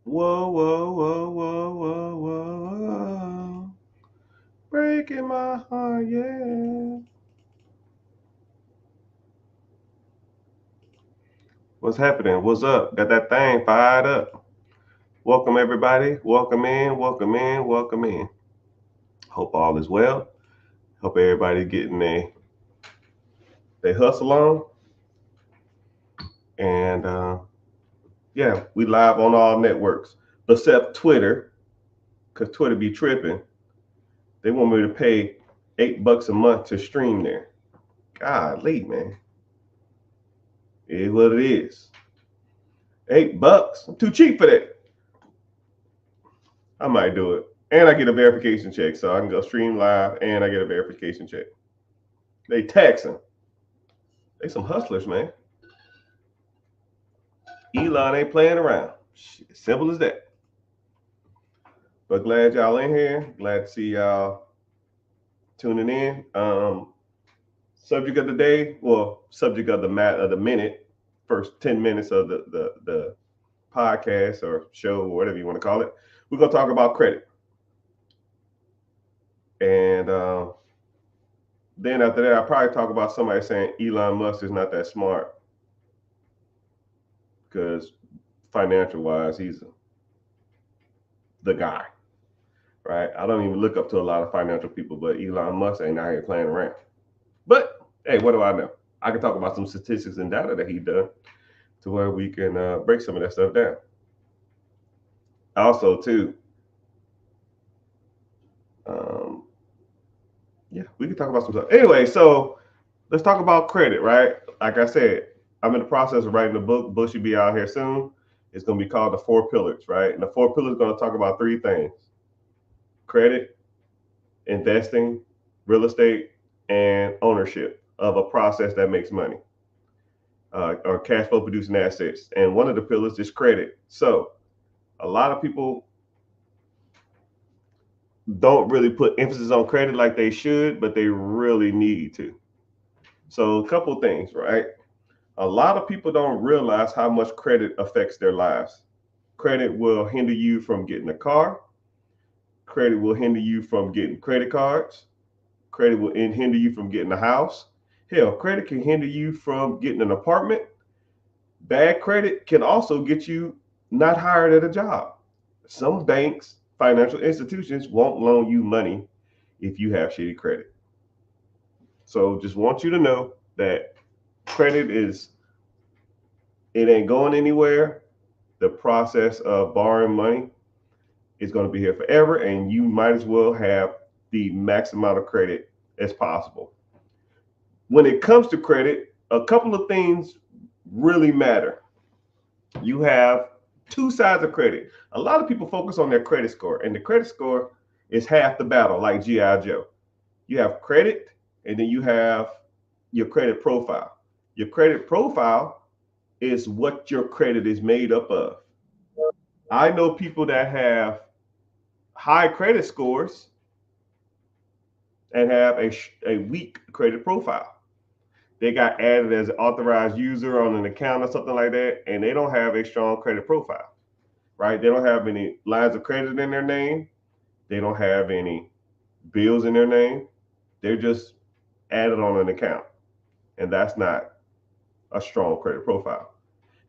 Whoa, whoa, whoa, whoa, whoa, whoa, whoa. Breaking my heart, yeah. What's happening? What's up? Got that thing fired up. Welcome, everybody. Welcome in, welcome in, welcome in. Hope all is well. Hope everybody getting they hustle on. And yeah, we live on all networks except Twitter, because Twitter be tripping. They want me to pay $8 a month to stream there. Golly, man. It is what it is. $8. I'm too cheap for that. I might do it. And I get a verification check. So I can go stream live and I get a verification check. They taxing. They some hustlers, man. Elon ain't playing around. Simple as that. But glad y'all in here. Glad to see y'all tuning in. Subject of the day, well, subject of the minute, first 10 minutes of the podcast or show or whatever you want to call it. We're gonna talk about credit. And then after that, I'll probably talk about somebody saying Elon Musk is not that smart because financial wise, he's the guy, right? I don't even look up to a lot of financial people, but Elon Musk ain't out here playing around. But hey, what do I know? I can talk about some statistics and data that he done to where we can break some of that stuff down. Also, too, um, yeah, we can talk about some stuff. Anyway, so let's talk about credit, right? Like I said, I'm in the process of writing a book. Book should be out here soon. It's going to be called The Four Pillars, right? And the four pillars are going to talk about three things: credit, investing, real estate, and ownership of a process that makes money or cash flow producing assets. And one of the pillars is credit. So a lot of people don't really put emphasis on credit like they should, but they really need to. So a couple things, right? A lot of people don't realize how much credit affects their lives. Credit will hinder you from getting a car. Credit will hinder you from getting credit cards. Credit will hinder you from getting a house. Hell, credit can hinder you from getting an apartment. Bad credit can also get you not hired at a job. Some banks, financial institutions won't loan you money if you have shitty credit. So just want you to know that credit is, it ain't going anywhere. The process of borrowing money is going to be here forever, and you might as well have the max amount of credit as possible. When it comes to credit, a couple of things really matter. You have two sides of credit. A lot of people focus on their credit score, and the credit score is half the battle, like G.I. Joe. You have credit, and then you have your credit profile. Your credit profile is what your credit is made up of. I know people that have high credit scores and have a weak credit profile. They got added as an authorized user on an account or something like that, and they don't have a strong credit profile, right? They don't have any lines of credit in their name. They don't have any bills in their name. They're just added on an account, and that's not a strong credit profile.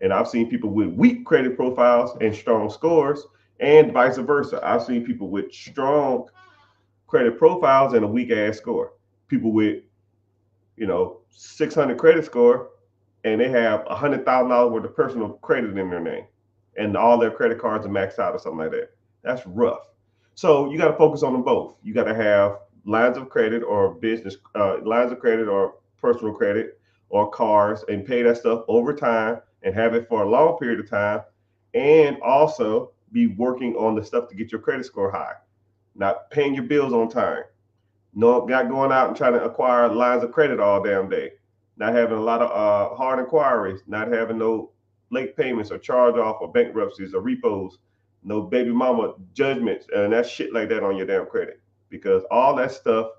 And I've seen people with weak credit profiles and strong scores, and vice versa. I've seen people with strong credit profiles and a weak ass score. People with 600 credit score and they have $100,000 worth of personal credit in their name, and all their credit cards are maxed out or something like that. That's rough. So you got to focus on them both. You got to have lines of credit or business lines of credit or personal credit or cars and pay that stuff over time and have it for a long period of time, and also be working on the stuff to get your credit score high, not paying your bills on time, not going out and trying to acquire lines of credit all damn day, not having a lot of hard inquiries, not having no late payments or charge off or bankruptcies or repos, no baby mama judgments and that shit like that on your damn credit, because all that stuff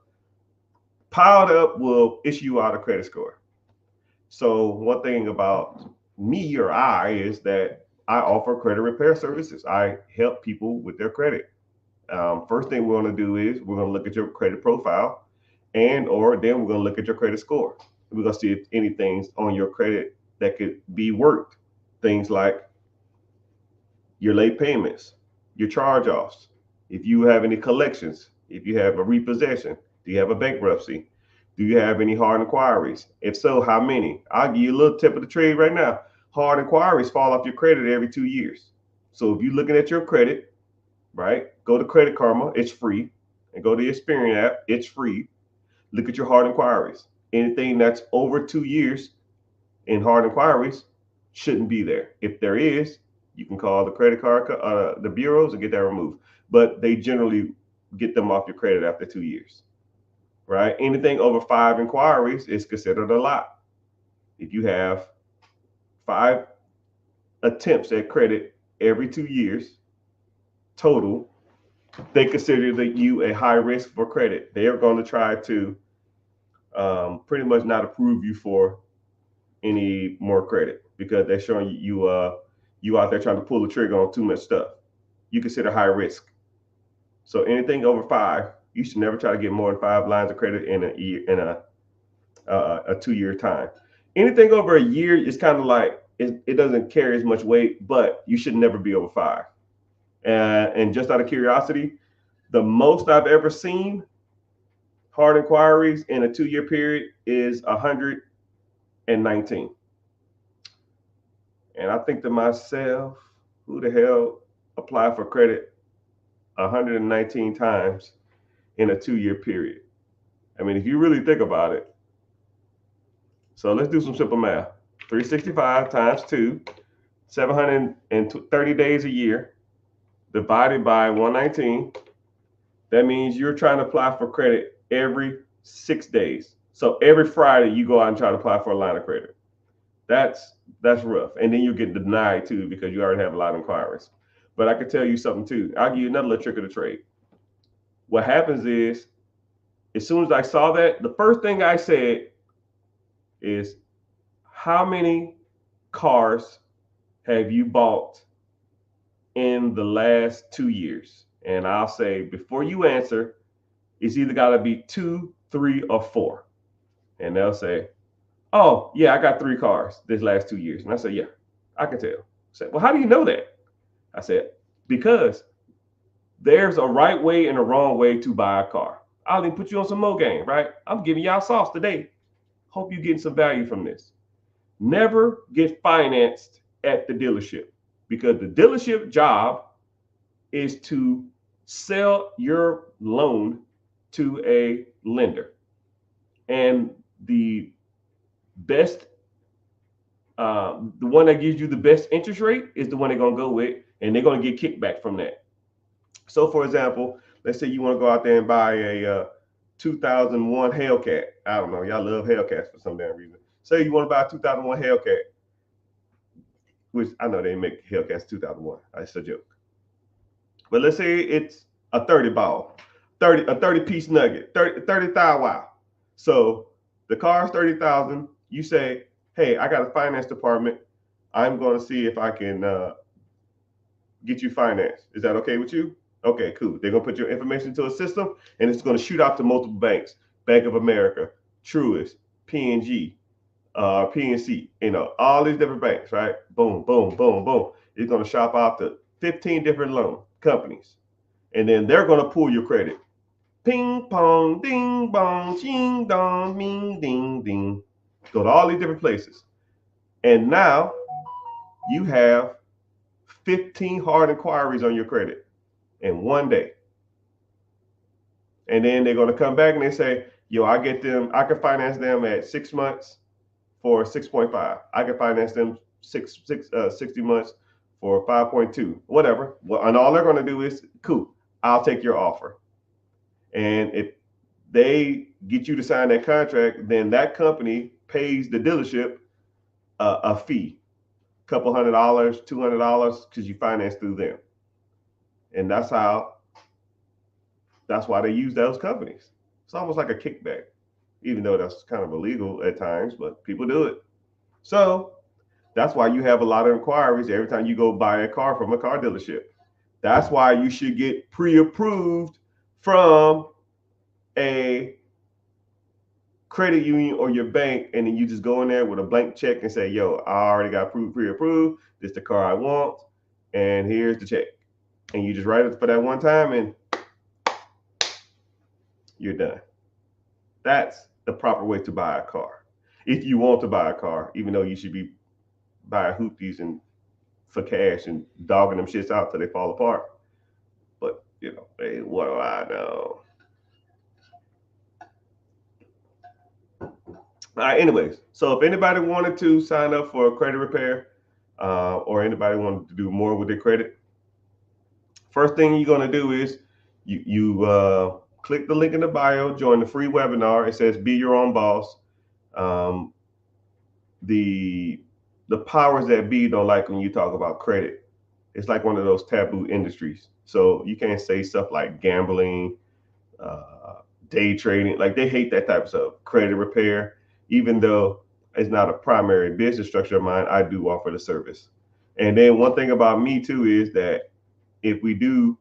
piled up will issue you out a credit score. So one thing about me or I is that I offer credit repair services. I help people with their credit. First thing we're going to do is we're going to look at your credit profile, and or then we're going to look at your credit score. We're going to see if anything's on your credit that could be worked. Things like your late payments, your charge-offs, if you have any collections, if you have a repossession, do you have a bankruptcy, do you have any hard inquiries? If so, how many? I'll give you a little tip of the trade right now. Hard inquiries fall off your credit every 2 years. So if you're looking at your credit, right, go to Credit Karma, it's free, and go to the Experian app, it's free. Look at your hard inquiries. Anything that's over 2 years in hard inquiries shouldn't be there. If there is, you can call the credit card, the bureaus, and get that removed. But they generally get them off your credit after 2 years, right? Anything over 5 inquiries is considered a lot. If you have 5 attempts at credit every 2 years total, they consider that you a high risk for credit. They are going to try to pretty much not approve you for any more credit because they're showing you out there trying to pull the trigger on too much stuff. You consider high risk. So anything over 5, you should never try to get more than 5 lines of credit in a 2-year time. Anything over a year is kind of like it doesn't carry as much weight, but you should never be over 5. And just out of curiosity, the most I've ever seen hard inquiries in a 2-year period is 119. And I think to myself, who the hell applied for credit 119 times in a 2-year period? I mean, if you really think about it. So let's do some simple math. 365 times 2, 730 days a year, divided by 119. That means you're trying to apply for credit every 6 days. So every Friday you go out and try to apply for a line of credit. That's rough. And then you get denied too because you already have a lot of inquiries. But I can tell you something too. I'll give you another little trick of the trade. What happens is, as soon as I saw that, the first thing I said is, how many cars have you bought in the last 2 years? And I'll say, before you answer, it's either got to be 2, 3, or 4. And they'll say, oh, yeah, I got 3 cars this last 2 years. And I said, yeah, I can tell. I said, well, how do you know that? I said, because there's a right way and a wrong way to buy a car. I'll even put you on some more game, right? I'm giving y'all sauce today. Hope you're getting some value from this. Never get financed at the dealership, because the dealership job is to sell your loan to a lender. And the best, the one that gives you the best interest rate is the one they're going to go with, and they're going to get kickback from that. So for example, let's say you want to go out there and buy a 2001 Hellcat. I don't know, y'all love Hellcats for some damn reason. Say you want to buy a 2001 Hellcat, which I know they make Hellcats 2001. That's a joke. But let's say it's a 30 ball, a 30 piece nugget, 30,000 wow. So the car's 30,000. You say, hey, I got a finance department. I'm going to see if I can get you financed. Is that okay with you? Okay, cool. They're going to put your information into a system, and it's going to shoot out to multiple banks. Bank of America, Truist, PNG, PNC, all these different banks, right? Boom, boom, boom, boom. It's going to shop out to 15 different loan companies. And then they're going to pull your credit. Ping, pong, ding, bong, ching, dong, ming, ding, ding. Go to all these different places. And now you have 15 hard inquiries on your credit in one day. And then they're going to come back and they say, yo, I can finance them at 6 months for 6.5. I can finance them 60 months for 5.2, whatever. Well, and all they're going to do is, cool, I'll take your offer. And if they get you to sign that contract, then that company pays the dealership a fee, couple $100, $200, because you finance through them. And that's why they use those companies. It's almost like a kickback, even though that's kind of illegal at times, but people do it. So That's why you have a lot of inquiries every time you go buy a car from a car dealership. That's why you should get pre-approved from a credit union or your bank, and then you just go in there with a blank check and say, yo, I already got pre-approved. This is the car I want, and here's the check. And you just write it for that one time, and you're done. That's the proper way to buy a car. If you want to buy a car, even though you should be buying hoopties and for cash and dogging them shits out till they fall apart. But hey, what do I know? All right, anyways, so if anybody wanted to sign up for a credit repair, or anybody wanted to do more with their credit, first thing you're going to do is you click the link in the bio, join the free webinar. It says Be Your Own Boss. The powers that be don't like when you talk about credit. It's like one of those taboo industries. So you can't say stuff like gambling, day trading. Like, they hate that type of stuff. Credit repair. Even though it's not a primary business structure of mine, I do offer the service. And then one thing about me too is that if we do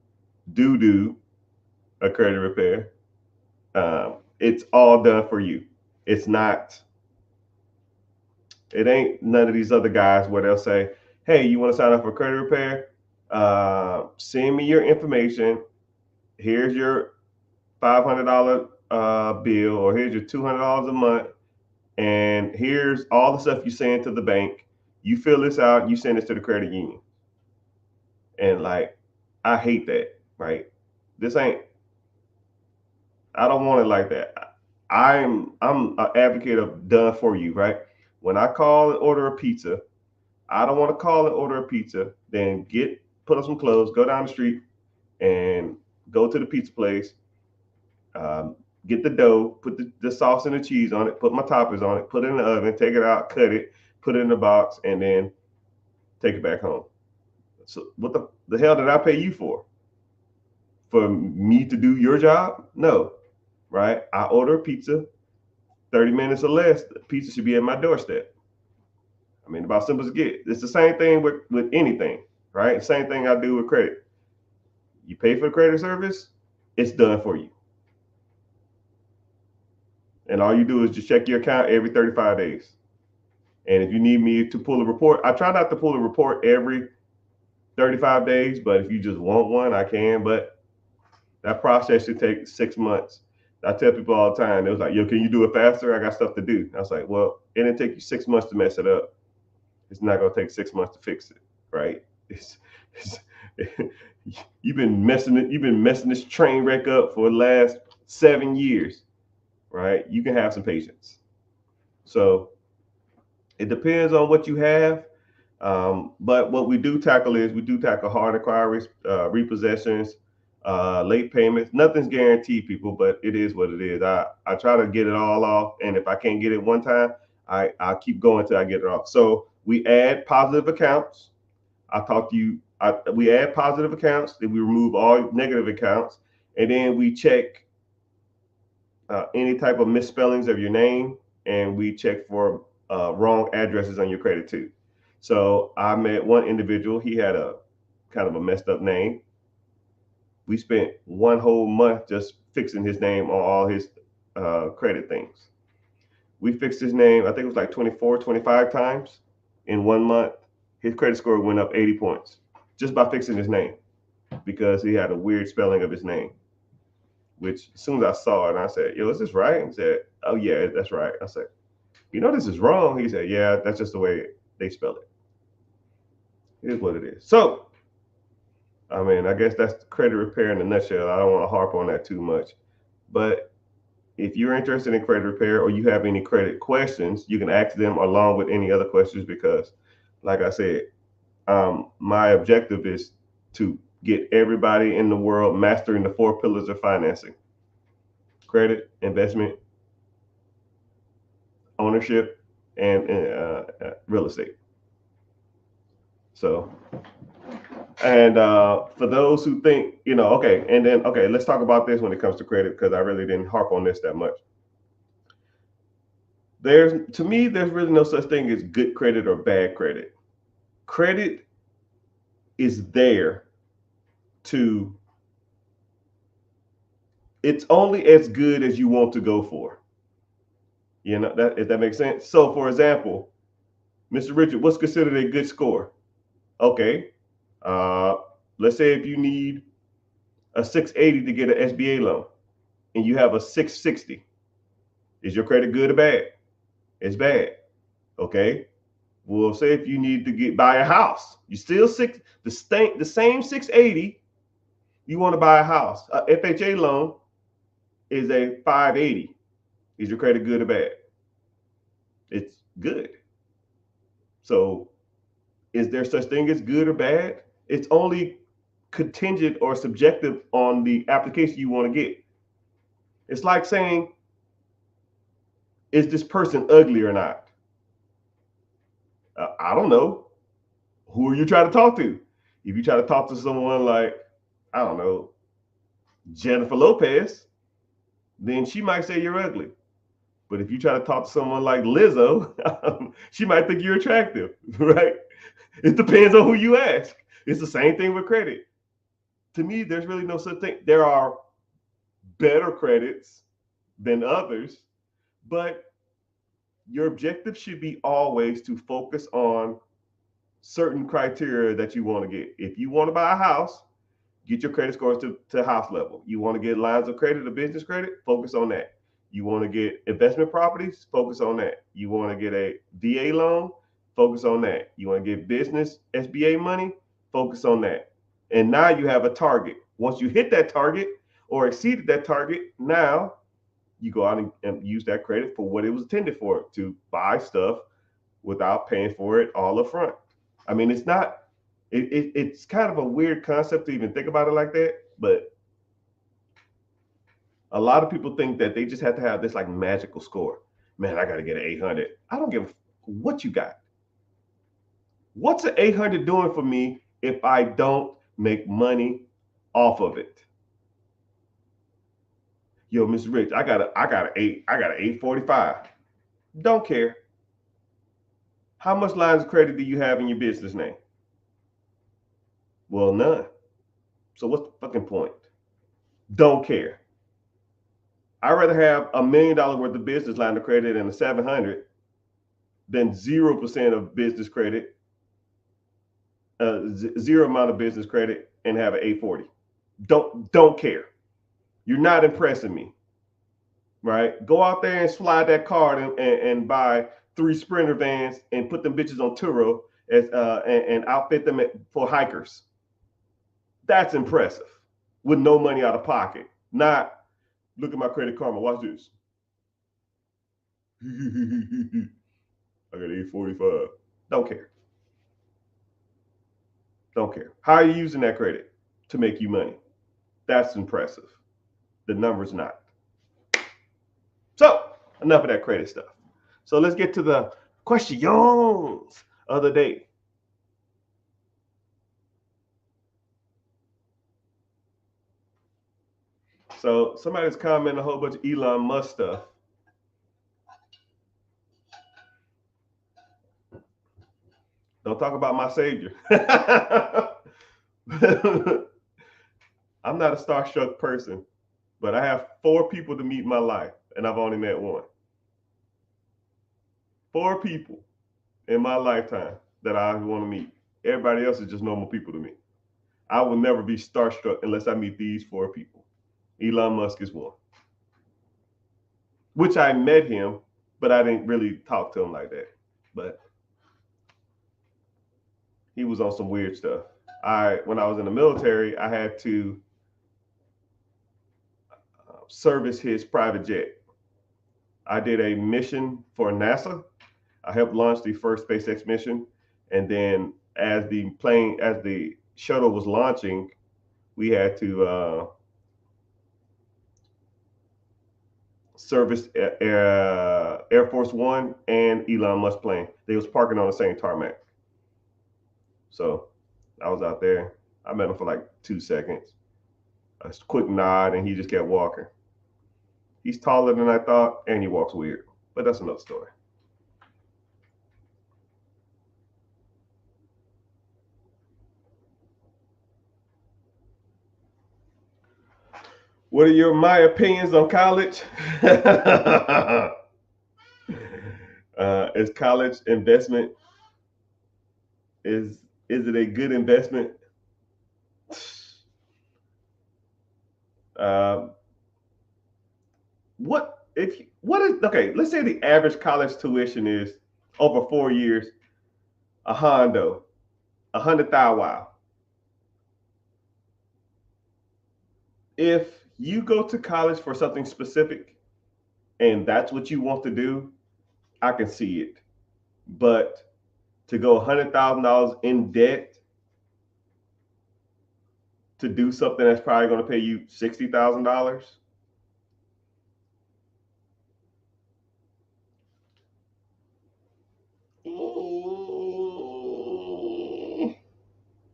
a credit repair, it's all done for you. It ain't none of these other guys where they'll say, hey, you want to sign up for credit repair? Send me your information. Here's your $500 bill, or here's your $200 a month. And here's all the stuff you send to the bank. You fill this out, you send this to the credit union. And like, I hate that, right? I don't want it like that. I'm an advocate of done for you, right? When I call and order a pizza, I don't want to call and order a pizza, then put on some clothes, go down the street and go to the pizza place, get the dough, put the sauce and the cheese on it, put my toppings on it, put it in the oven, take it out, cut it, put it in the box, and then take it back home. So what the hell did I pay you for? For me to do your job? No, right? I order a pizza, 30 minutes or less, the pizza should be at my doorstep. I mean, about simple as it gets. It's the same thing with anything, right? Same thing I do with credit. You pay for the credit service, it's done for you. And all you do is just check your account every 35 days. And if you need me to pull a report, I try not to pull a report every 35 days, but if you just want one, I can. But that process should take 6 months. I tell people all the time, it was like, yo, can you do it faster? I got stuff to do. I was like, well, it didn't take you 6 months to mess it up. It's not going to take 6 months to fix it, right? You've been messing this train wreck up for the last 7 years. Right? You can have some patience. So it depends on what you have. But what we do tackle hard inquiries, repossessions, late payments. Nothing's guaranteed, people, but it is what it is. I try to get it all off. And if I can't get it one time, I'll keep going till I get it off. So we add positive accounts. We add positive accounts, then we remove all negative accounts, and then we check any type of misspellings of your name, and we check for wrong addresses on your credit too. So I met one individual. He had a kind of a messed up name. We spent one whole month just fixing his name on all his credit things. We fixed his name, I think it was like 24, 25 times in 1 month. His credit score went up 80 points just by fixing his name, because he had a weird spelling of his name. Which as soon as I saw it, I said, yo, is this right? He said, oh yeah, that's right. I said, this is wrong. He said, yeah, that's just the way they spell it. It is what it is. So, I mean, I guess that's credit repair in a nutshell. I don't want to harp on that too much. But if you're interested in credit repair, or you have any credit questions, you can ask them along with any other questions, because like I said, my objective is to get everybody in the world mastering the 4 pillars of financing: credit, investment, ownership, and real estate. So, and for those who think, okay, let's talk about this when it comes to credit, because I really didn't harp on this that much. To me, there's really no such thing as good credit or bad credit. Credit is there to, it's only as good as you want to go for. You know, that if that makes sense. So for example, Mr. Richard, what's considered a good score? Okay. Uh, let's say if you need a 680 to get an SBA loan and you have a 660, is your credit good or bad? It's bad. Okay. Well, say if you need to buy a house, you still the same 680, you want to buy a house. A FHA loan is a 580. Is your credit good or bad? It's good. So is there such thing as good or bad? It's only contingent or subjective on the application you want to get. It's like saying, is this person ugly or not? I don't know. Who are you trying to talk to? If you try to talk to someone like, I don't know, Jennifer Lopez, then she might say you're ugly. But if you try to talk to someone like Lizzo, she might think you're attractive, right? It depends on who you ask. It's the same thing with credit. To me, there's really no such thing. There are better credits than others, but your objective should be always to focus on certain criteria that you want to get. If you want to buy a house, get your credit scores to house level. You want to get lines of credit or business credit, focus on that. You want to get investment properties, focus on that. You want to get a VA loan, focus on that. You want to get business SBA money, focus on that. And now you have a target. Once you hit that target or exceeded that target, now you go out and use that credit for what it was intended for, to buy stuff without paying for it all up front. I mean, it's kind of a weird concept to even think about it like that, but a lot of people think that they just have to have this like magical score. Man, I got to get an 800. I don't give what you got. What's an 800 doing for me if I don't make money off of it? Yo, Mr. Rich, I got an 845. Don't care. How much lines of credit do you have in your business name? Well, none. So what's the fucking point? Don't care. I'd rather have $1 million worth of business line of credit and a 700 than 0% of business credit, zero amount of business credit, and have an 840. Don't care. You're not impressing me, right? Go out there and slide that card and buy 3 Sprinter vans and put them bitches on Turo and outfit them for hikers. That's impressive with no money out of pocket. Not, look at my Credit Karma. Watch this. I got 845. Don't care. Don't care. How are you using that credit to make you money? That's impressive. The number's not. So enough of that credit stuff. So let's get to the questions of the day. So somebody's commenting a whole bunch of Elon Musk stuff. Don't talk about my savior. I'm not a starstruck person, but I have 4 people to meet in my life, and I've only met one. 4 people in my lifetime that I want to meet. Everybody else is just normal people to me. I will never be starstruck unless I meet these 4 people. Elon Musk is one. Which I met him, but I didn't really talk to him like that. But he was on some weird stuff. When I was in the military, I had to service his private jet. I did a mission for NASA. I helped launch the first SpaceX mission, and then as the shuttle was launching, we had to service Air Force One and Elon Musk plane. They was parking on the same tarmac. So I was out there. I met him for like 2 seconds. A quick nod, and he just kept walking. He's taller than I thought, and he walks weird. But that's another story. What are my opinions on college? Is college investment, is it a good investment? Uh, what is okay? Let's say the average college tuition is over 4 years, a hondo, 100,000. Wow. If you go to college for something specific and that's what you want to do, I can see it. But to go $100,000 in debt to do something that's probably going to pay you $60,000.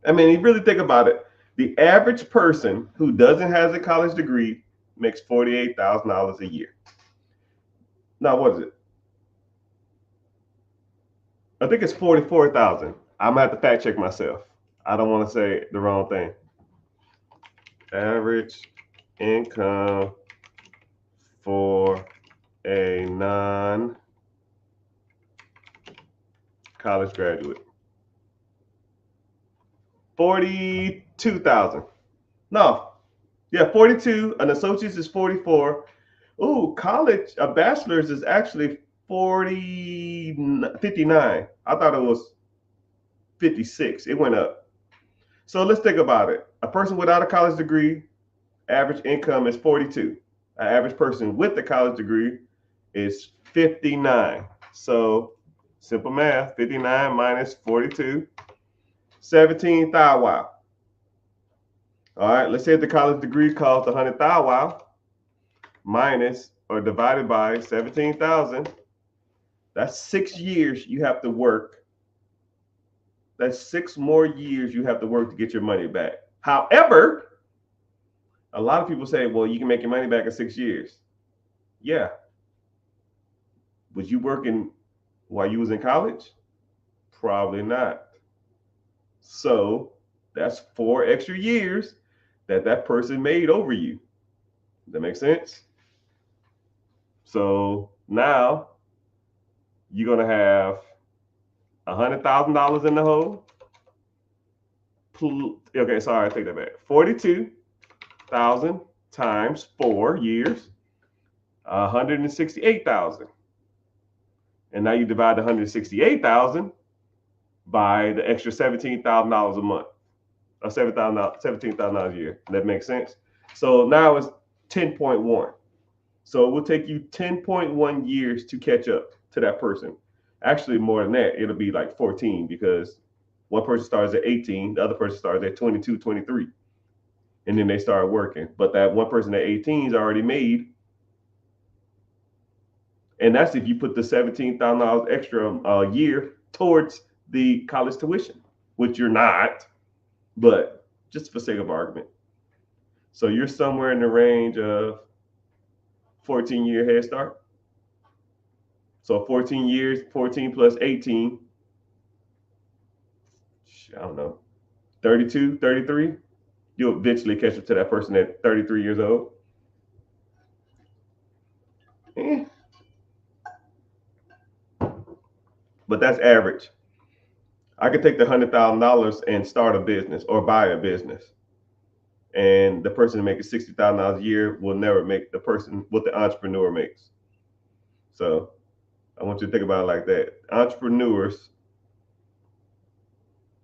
I mean, you really think about it. The average person who doesn't have a college degree makes $48,000 a year. Now, what is it? I think it's 44,000. I'm gonna have to fact check myself. I don't want to say the wrong thing. Average income for a non-college graduate. 42,000. No, yeah, 42. An associate's is 44. Ooh, college, a bachelor's is actually 59. I thought it was 56. It went up. So let's think about it. A person without a college degree, average income is 42. An average person with a college degree is 59. So simple math, 59 minus 42, 17,000. Wow. All right, let's say the college degree costs 100,000. Wow. Minus or divided by 17,000. That's 6 years you have to work. That's 6 more years you have to work to get your money back. However, a lot of people say, well, you can make your money back in 6 years. Yeah. Was you working while you was in college? Probably not. So that's 4 extra years that person made over you. Does that make sense? So now you're going to have $100,000 in the hole. Okay, sorry, I take that back. 42,000 times 4 years, 168,000. And now you divide the 168,000 by the extra $17,000 a month, or $17,000 a year. That makes sense. So now it's 10.1. So it will take you 10.1 years to catch up to that person. Actually, more than that, it'll be like 14 because one person starts at 18, the other person starts at 22, 23. And then they start working. But that one person at 18 is already made. And that's if you put the $17,000 extra a year towards the college tuition, which you're not, but just for sake of argument. So you're somewhere in the range of 14-year head start. So 14 years, 14 plus 18, I don't know, 32, 33. You'll eventually catch up to that person at 33 years old. But that's average. I could take the $100,000 and start a business or buy a business. And the person making $60,000 a year will never make the person what the entrepreneur makes. So I want you to think about it like that. Entrepreneurs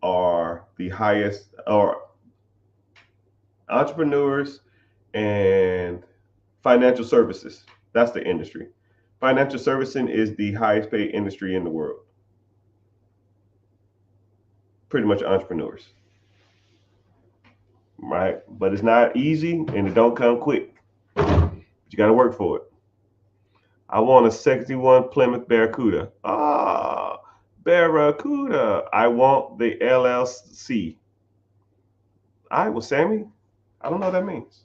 are the highest, or entrepreneurs and financial services. That's the industry. Financial servicing is the highest paid industry in the world. Pretty much entrepreneurs. Right? But it's not easy and it don't come quick. But you got to work for it. I want a 61 Plymouth Barracuda. Ah, Barracuda. I want the LLC. All right, well, Sammy, I don't know what that means.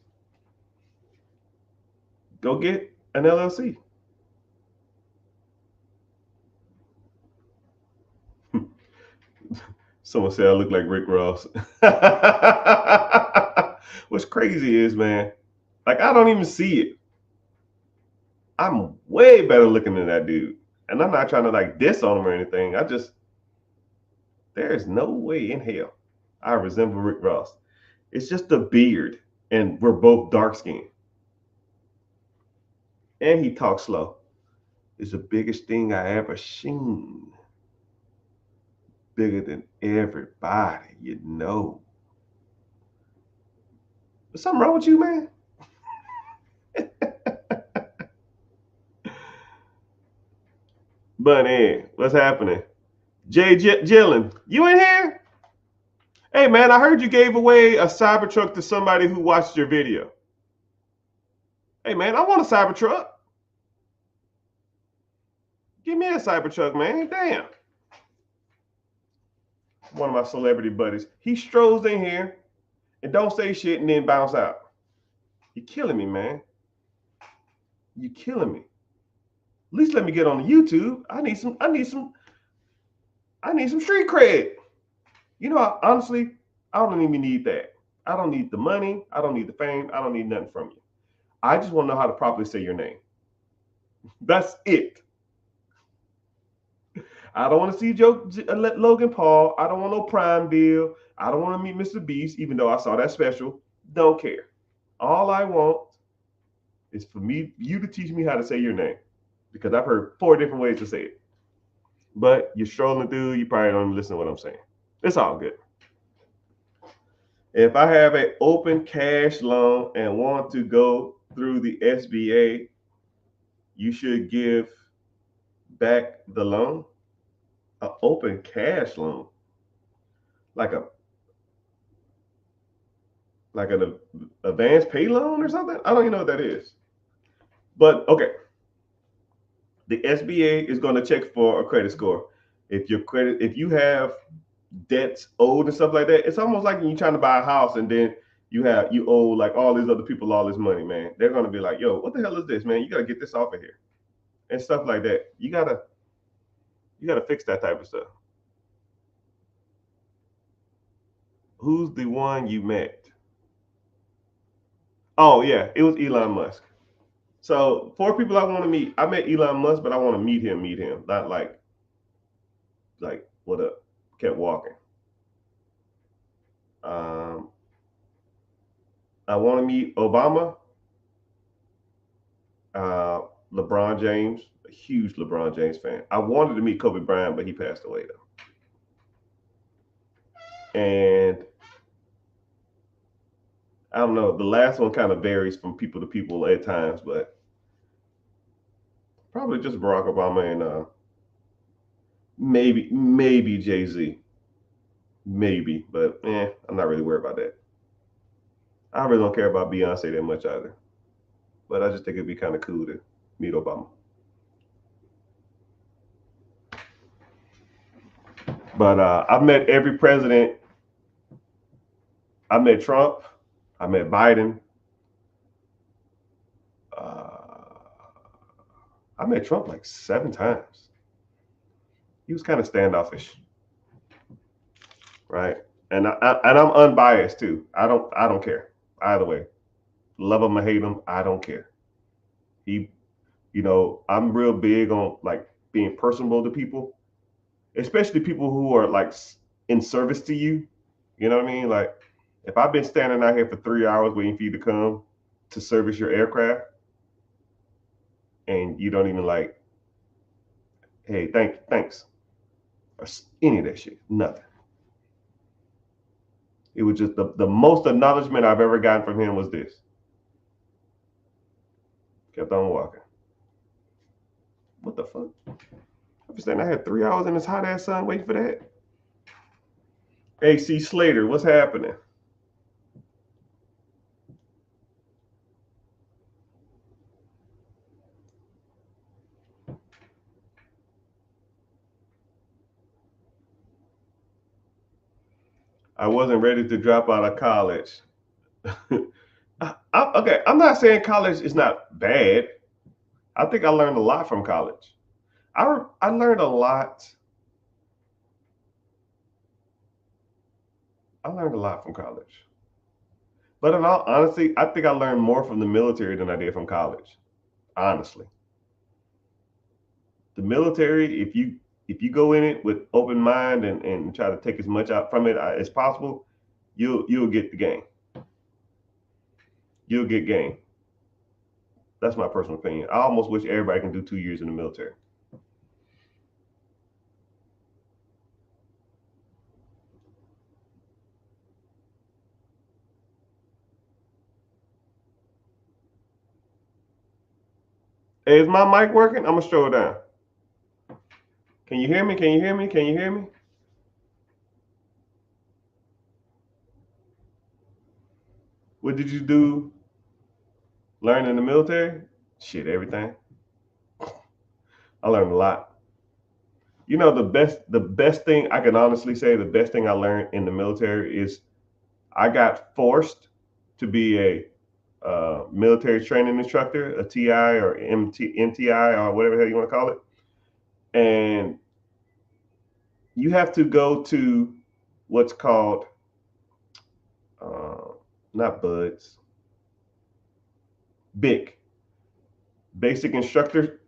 Go get an LLC. Someone said I look like Rick Ross. What's crazy is, man, like I don't even see it. I'm way better looking than that dude. And I'm not trying to like diss on him or anything. There is no way in hell I resemble Rick Ross. It's just the beard, and we're both dark skinned. And he talks slow. It's the biggest thing I ever seen. Bigger than everybody, you know. Is something wrong with you, man? Bunny, what's happening? Jay Gillen, you in here? Hey, man, I heard you gave away a Cybertruck to somebody who watched your video. Hey, man, I want a Cybertruck. Give me a Cybertruck, man. Damn. One of my celebrity buddies. He strolls in here and don't say shit and then bounce out. You're killing me, man. You're killing me. At least let me get on the YouTube. I need some street cred. You know, honestly, I don't even need that. I don't need the money. I don't need the fame. I don't need nothing from you. I just want to know how to properly say your name. That's it. I don't want to see Logan Paul. I don't want no Prime deal. I don't want to meet Mr. Beast, even though I saw that special. Don't care. All I want is for you to teach me how to say your name, because I've heard 4 different ways to say it. But you're strolling through, you probably don't listen to what I'm saying. It's all good. If I have an open cash loan and want to go through the SBA, you should give back the loan. An open cash loan, like an advanced pay loan or something. I don't even know what that is. But okay, the SBA is going to check for a credit score. If you have debts owed and stuff like that, it's almost like when you're trying to buy a house and then you owe like all these other people all this money, man. They're going to be like, yo, what the hell is this, man? You got to get this off of here and stuff like that. You gotta fix that type of stuff. Who's the one you met? Oh yeah, it was Elon Musk. So 4 people I want to meet. I met Elon Musk, but I want to meet him. Not like what up? Kept walking. I want to meet Obama. LeBron James, a huge LeBron James fan. I wanted to meet Kobe Bryant, but he passed away though. And I don't know. The last one kind of varies from people to people at times, but probably just Barack Obama and maybe Jay-Z. Maybe, but I'm not really worried about that. I really don't care about Beyonce that much either. But I just think it'd be kind of cool to meet Obama. But I've met every president. I met Trump. I met Biden. I met Trump like 7 times. He was kind of standoffish, right? And I'm unbiased too. I don't care either way. Love him or hate him, I don't care. I'm real big on like being personable to people, especially people who are like in service to you. You know what I mean? Like if I've been standing out here for 3 hours waiting for you to come to service your aircraft, and you don't even like, hey, thanks, or any of that shit, nothing. It was just the most acknowledgement I've ever gotten from him was this. Kept on walking. What the fuck? I've been standing out here 3 hours in this hot ass sun waiting for that. AC Slater, what's happening? I wasn't ready to drop out of college. Okay, I'm not saying college is not bad. I think I learned a lot from college. I learned a lot I learned a lot from college. But in all honesty, I think I learned more from the military than I did from college. Honestly, the military, if you go in it with open mind and try to take as much out from it as possible, you'll get the game. You'll get game. That's my personal opinion. I almost wish everybody can do 2 years in the military. Hey, is my mic working? I'm gonna slow it down. Can you hear me? Can you hear me? Can you hear me? What did you do? Learn in the military? Shit, everything. I learned a lot. You know, the best thing I can honestly say, the best thing I learned in the military is I got forced to be a military training instructor, a TI or MTI or whatever the hell you want to call it. And you have to go to what's called uh, not buds, BIC, basic instructor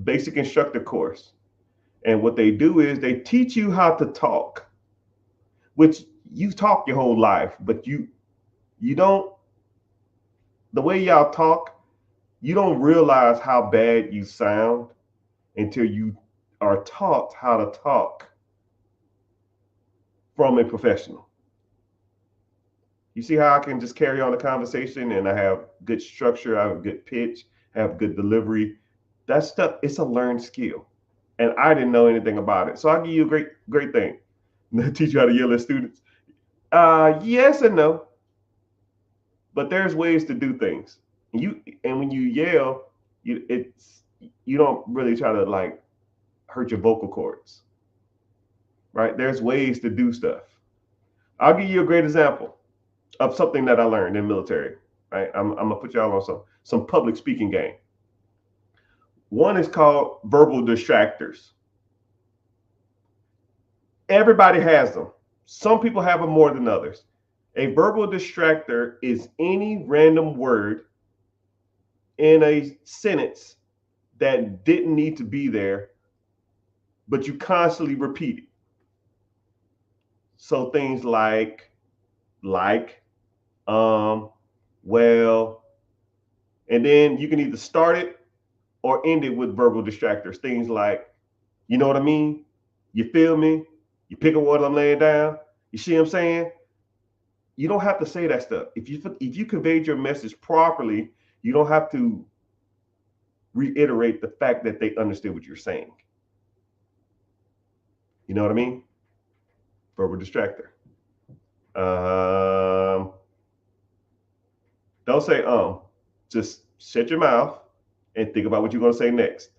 basic instructor course. And what they do is they teach you how to talk, which you talk your whole life, but you don't, the way y'all talk, you don't realize how bad you sound until you are taught how to talk from a professional. You see how I can just carry on a conversation and I have good structure, I have good pitch, have good delivery. That stuff, it's a learned skill. And I didn't know anything about it. So I'll give you a great thing. Teach you how to yell at students. Yes and no. But there's ways to do things. And when you yell, you don't really try to like hurt your vocal cords. Right? There's ways to do stuff. I'll give you a great example of something that I learned in military. Right? I'm gonna put y'all on some public speaking game. One is called verbal distractors. Everybody has them. Some people have them more than others. A verbal distractor is any random word in a sentence that didn't need to be there, but you constantly repeat it. So things like, well, and then you can either start it or end it with verbal distractors. Things like, you know what I mean? You feel me? You pick up what I'm laying down. You see what I'm saying? You don't have to say that stuff. If you conveyed your message properly, you don't have to reiterate the fact that they understood what you're saying. You know what I mean? Verbal distractor. Um, don't say just shut your mouth and think about what you're gonna say next.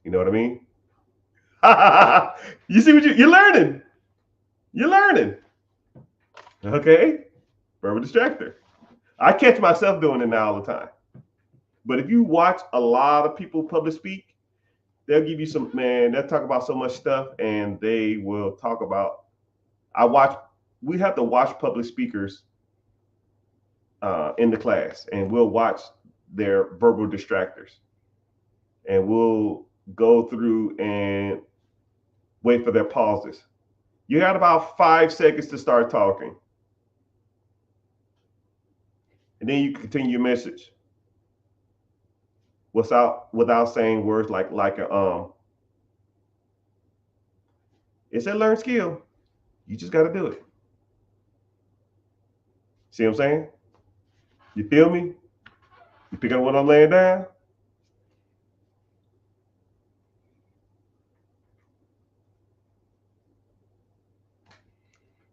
You know what I mean? You see what you're learning. You're learning. Okay? Verbal distractor. I catch myself doing it now all the time. But if you watch a lot of people public speak, they'll give you some, man, they'll talk about so much stuff and they will talk about, we have to watch public speakers in the class and we'll watch their verbal distractors and we'll go through and wait for their pauses. You got about 5 seconds to start talking. And then you continue your message without saying words like a. It's a learned skill. You just got to do it. See what I'm saying? You feel me? You pick up what I'm laying down?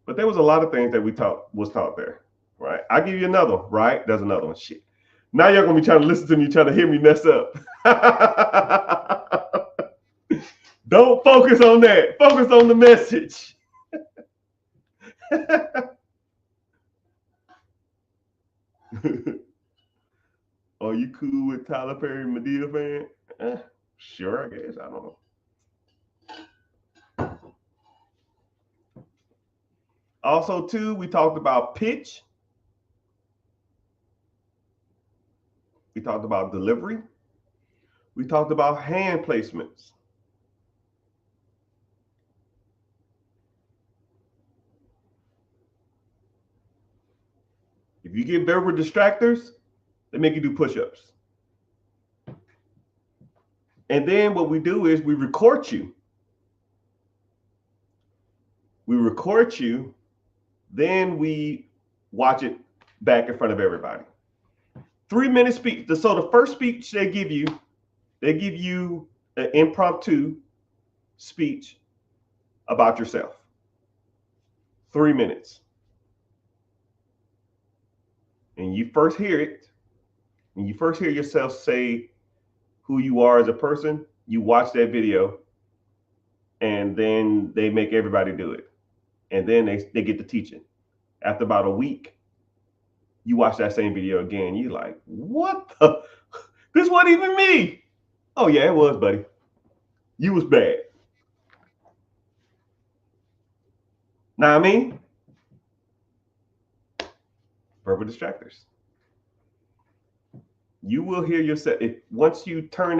But there was a lot of things that was taught there, right? I'll give you another one, right? There's another one. Shit. Now you're gonna be trying to listen to me, trying to hear me mess up. Don't focus on that. Focus on the message. Are you cool with Tyler Perry Medea fan? Sure, I guess. I don't know. Also, too, we talked about pitch. We talked about delivery. We talked about hand placements. If you get verbal distractors, they make you do push-ups. And then what we do is we record you. We record you, then we watch it back in front of everybody. 3-minute speech. So the first speech they give you an impromptu speech about yourself. 3 minutes. And you first hear it, and you first hear yourself say who you are as a person, you watch that video, and then they make everybody do it. And then they get to teaching. After about a week, you watch that same video again. You're like, what the? This wasn't even me. Oh, yeah, it was, buddy. You was bad. Now, I mean, verbal distractors. You will hear yourself. Once you turn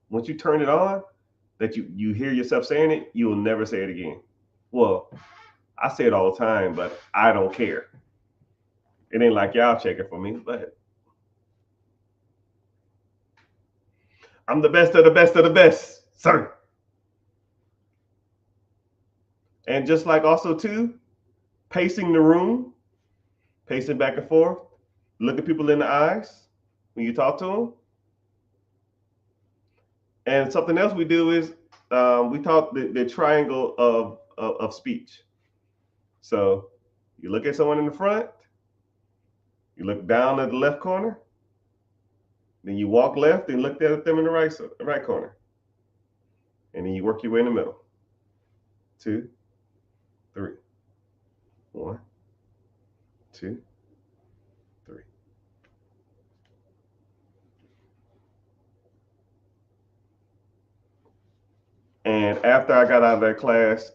once you turn it on, that you hear yourself saying it, you will never say it again. Well, I say it all the time, but I don't care. It ain't like y'all checking for me, but I'm the best of the best of the best, sir. And just like also too, pacing the room, pacing back and forth, look at people in the eyes when you talk to them. And something else we do is we talk the triangle of speech. So you look at someone in the front, you look down at the left corner, then you walk left and look at them in the right corner. And then you work your way in the middle. 2, 3. 1, 2, 3. And after I got out of that class,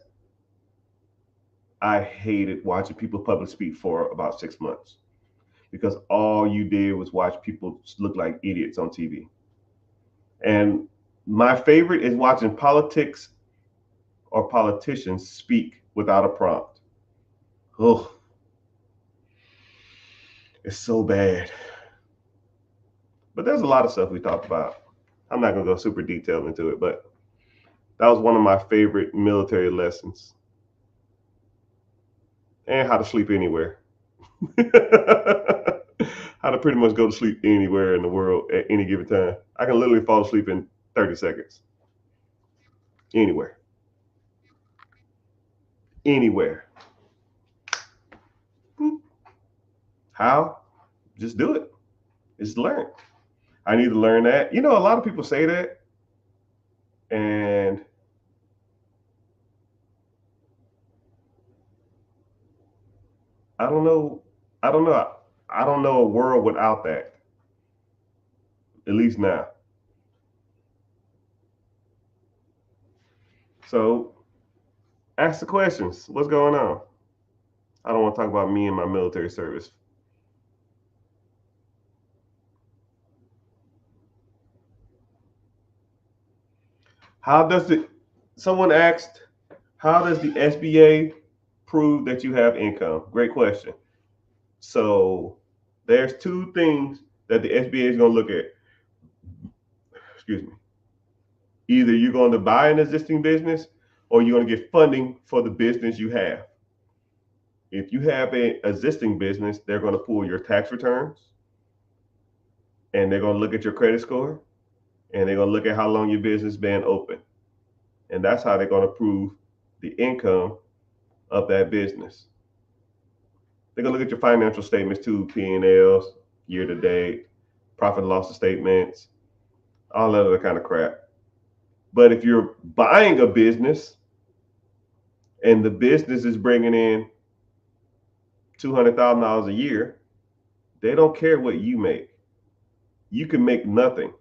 I hated watching people public speak for about 6 months because all you did was watch people look like idiots on TV. And my favorite is watching politics or politicians speak without a prompt. Oh, it's so bad. But there's a lot of stuff we talked about. I'm not going to go super detailed into it, but that was one of my favorite military lessons. And how to sleep anywhere. How to pretty much go to sleep anywhere in the world at any given time. I can literally fall asleep in 30 seconds. Anywhere. Anywhere. How? Just do it. Just learn. I need to learn that. You know, a lot of people say that. And I don't know. I don't know. I don't know a world without that. At least now. So ask the questions. What's going on? I don't want to talk about me and my military service. Someone asked, how does the SBA prove that you have income? Great question. So there's 2 things that the SBA is going to look at. Excuse me. Either you're going to buy an existing business or you're going to get funding for the business you have. If you have an existing business, they're going to pull your tax returns and they're going to look at your credit score and they're going to look at how long your business been open. And that's how they're going to prove the income of that business. They're going to look at your financial statements too, P&Ls, year to date, profit and loss statements, all that other kind of crap. But if you're buying a business and the business is bringing in $200,000 a year, they don't care what you make. You can make nothing.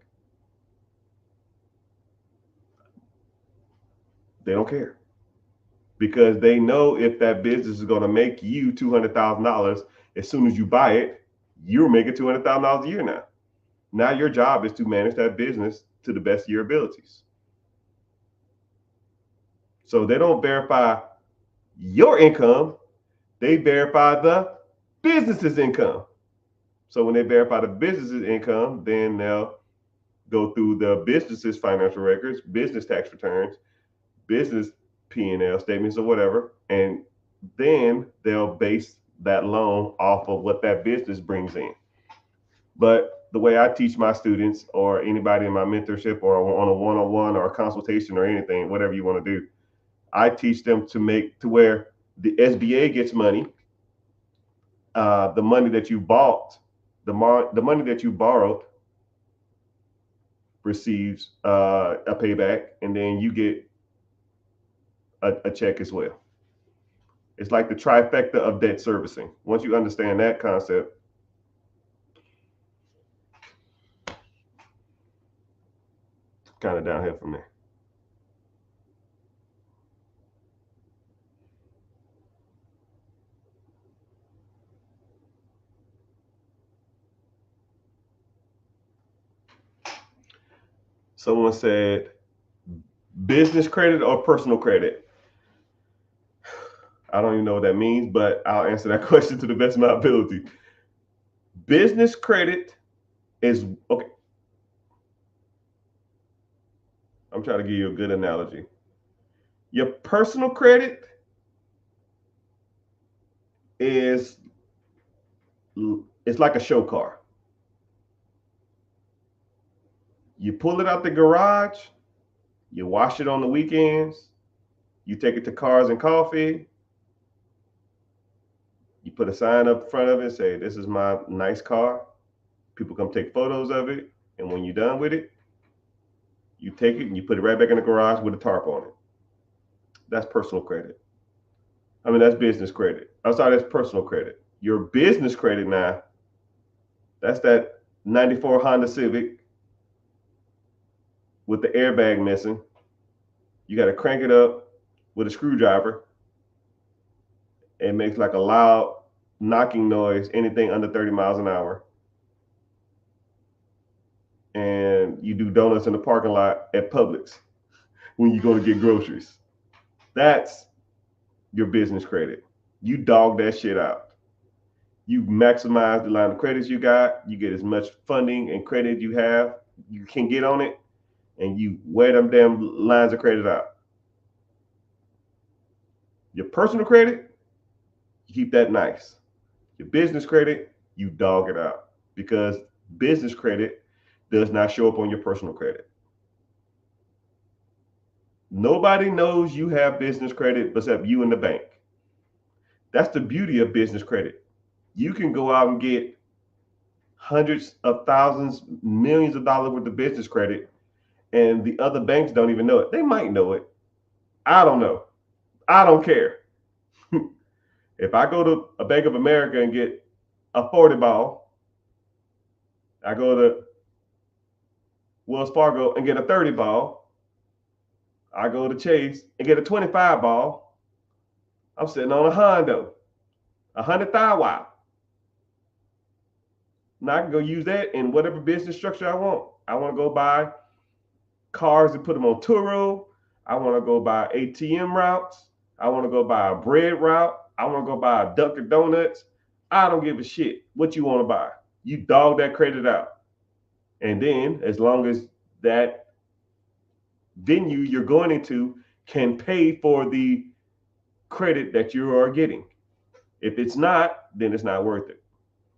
They don't care. because they know if that business is going to make you $200,000 as soon as you buy it, you're making $200,000 a year now. Now your job is to manage that business to the best of your abilities. So they don't verify your income, they verify the business's income. So when they verify the business's income, then they'll go through the business's financial records, business tax returns, business P&L statements or whatever, and then they'll base that loan off of what that business brings in. But the way I teach my students or anybody in my mentorship or on a one-on-one or a consultation or anything, whatever you want to do, I teach them to make to where the SBA gets money, the money that you bought, the money that you borrowed receives a payback, and then you get a check as well. It's like the trifecta of debt servicing. Once you understand that concept, kind of downhill from there. Someone said business credit or personal credit. I don't even know what that means, but I'll answer that question to the best of my ability. Business credit is okay. I'm trying to give you a good analogy. Your personal credit is it's like a show car. You pull it out the garage, you wash it on the weekends, you take it to Cars and Coffee, you put a sign up front of it, say, "This is my nice car." People come take photos of it, and when you're done with it, you take it and you put it right back in the garage with a tarp on it. That's personal credit. I mean, that's business credit. I'm sorry, that's personal credit. Your business credit now, that's that 94 Honda Civic with the airbag missing. You got to crank it up with a screwdriver. It makes like a loud knocking noise, anything under 30 miles an hour. And you do donuts in the parking lot at Publix when you go to get groceries. That's your business credit. You dog that shit out. You maximize the line of credits you got. You get as much funding and credit you can get on it, and you wear them damn lines of credit out. Your personal credit, you keep that nice. Your business credit, you dog it out, because business credit does not show up on your personal credit. Nobody knows you have business credit except you and the bank. That's the beauty of business credit. You can go out and get hundreds of thousands, millions of dollars worth of business credit, and the other banks don't even know it. They might know it. I don't know. I don't care. If I go to a Bank of America and get a 40 ball, I go to Wells Fargo and get a 30 ball, I go to Chase and get a 25 ball, I'm sitting on a Hondo, a 100,000 wow. Now I can go use that in whatever business structure I want. I want to go buy cars and put them on Turo. I want to go buy ATM routes. I want to go buy a bread route. I want to go buy a Dunkin' Donuts. I don't give a shit what you want to buy. You dog that credit out. And then as long as that venue you're going into can pay for the credit that you are getting. If it's not, then it's not worth it.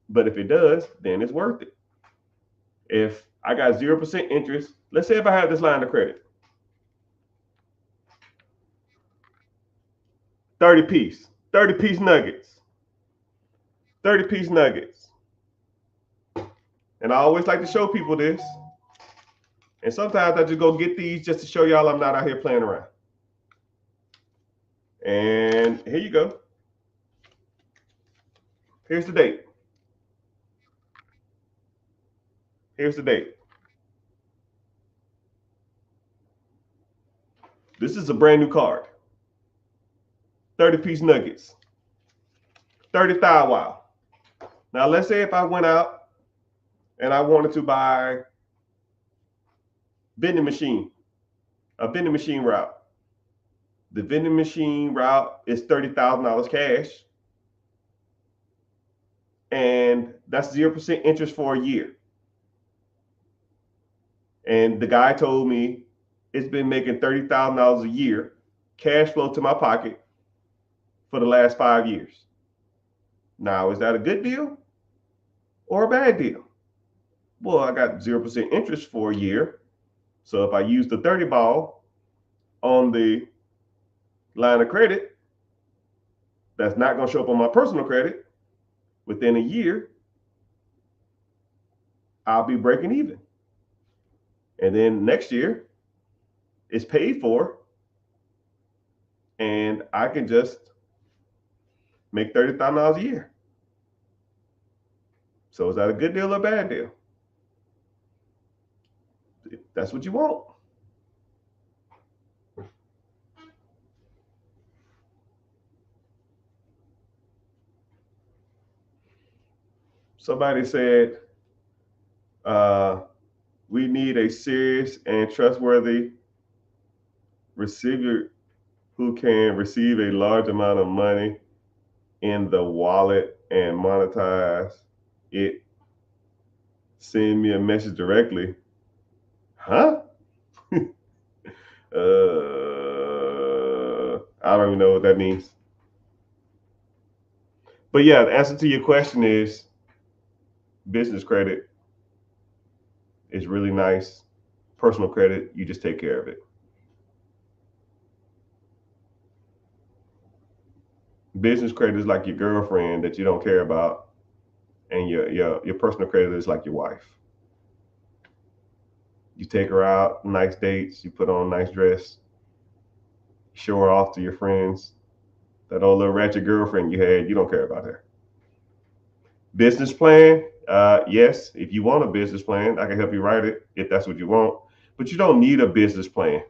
But if it does, then it's worth it. If I got 0% interest, let's say if I have this line of credit, 30 piece nuggets, 30-piece nuggets. And I always like to show people this. And sometimes I just go get these just to show y'all I'm not out here playing around. And here you go. Here's the date. Here's the date. This is a brand new card. 30-piece nuggets, 30 thou wow. Now, let's say if I went out and I wanted to buy vending machine, a vending machine route. The vending machine route is $30,000 cash, and that's 0% interest for a year. And the guy told me it's been making $30,000 a year cash flow to my pocket for the last 5 years. Now, is that a good deal or a bad deal? Well, I got 0% interest for a year. So if I use the 30 ball on the line of credit, that's not going to show up on my personal credit. Within a year, I'll be breaking even. And then next year, it's paid for, and I can just make $30,000 a year. So is that a good deal or a bad deal? If that's what you want. Somebody said, we need a serious and trustworthy receiver who can receive a large amount of money in the wallet and monetize it. Send me a message directly. Huh? I don't even know what that means. But yeah, the answer to your question is business credit is really nice. Personal credit, you just take care of it. Business credit is like your girlfriend that you don't care about, and your personal credit is like your wife. You take her out, nice dates, you put on a nice dress, show her off to your friends. That old little ratchet girlfriend you had, you don't care about her. Business plan, yes, if you want a business plan, I can help you write it if that's what you want, but you don't need a business plan.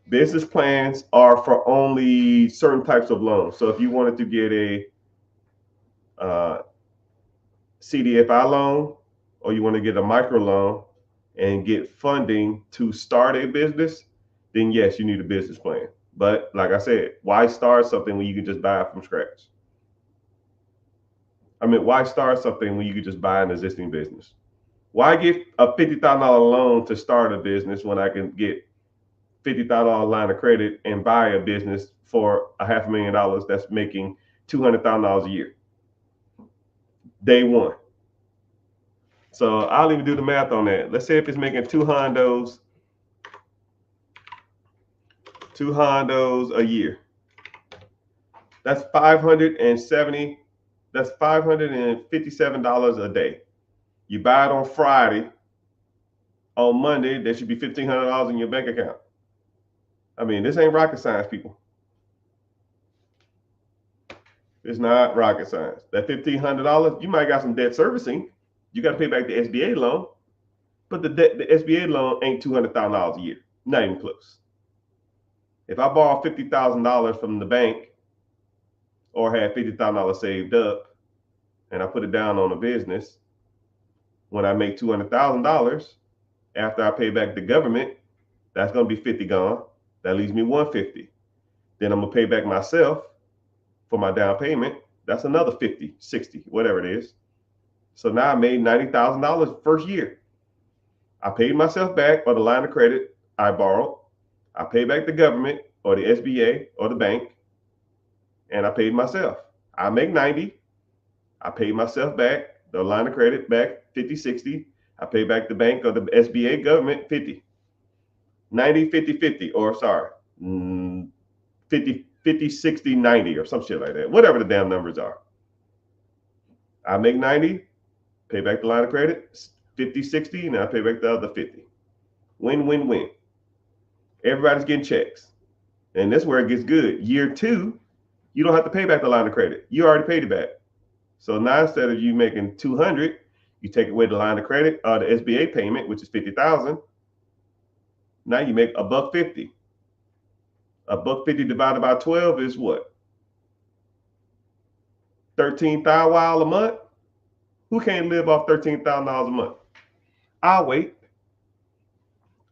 Business plans are for only certain types of loans. So if you wanted to get a CDFI loan, or you want to get a micro loan and get funding to start a business, then yes, you need a business plan. But like I said, why start something when you can just buy it from scratch? I mean, why start something when you can just buy an existing business? Why get a $50,000 loan to start a business when I can get $50,000 line of credit and buy a business for $500,000 that's making $200,000 a year? Day one. So I'll even do the math on that. Let's say if it's making two hondos a year. That's $557 a day. You buy it on Friday. On Monday, there should be $1,500 in your bank account. I mean, this ain't rocket science, people. It's not rocket science. That $1,500, you might got some debt servicing. You got to pay back the SBA loan, but the SBA loan ain't $200,000 a year. Not even close. If I borrow $50,000 from the bank, or had $50,000 saved up, and I put it down on a business, when I make $200,000, after I pay back the government, that's going to be 50 gone. That leaves me 150. Then I'm going to pay back myself for my down payment. That's another 50, 60, whatever it is. So now I made $90,000 first year. I paid myself back or the line of credit I borrowed. I paid back the government or the SBA or the bank, and I paid myself. I make 90. I paid myself back, the line of credit back 50, 60. I pay back the bank or the SBA government 50. 90, 50, 50, or sorry, 50, 50, 60, 90, or some shit like that. Whatever the damn numbers are. I make 90, pay back the line of credit, 50, 60, and I pay back the other 50. Win, win, win. Everybody's getting checks. And that's where it gets good. Year two, you don't have to pay back the line of credit. You already paid it back. So now instead of you making 200, you take away the line of credit or the SBA payment, which is 50,000. Now you make $150. $1.50 divided by 12 is what? 13,000 a month. Who can't live off $13,000 a month? I'll wait.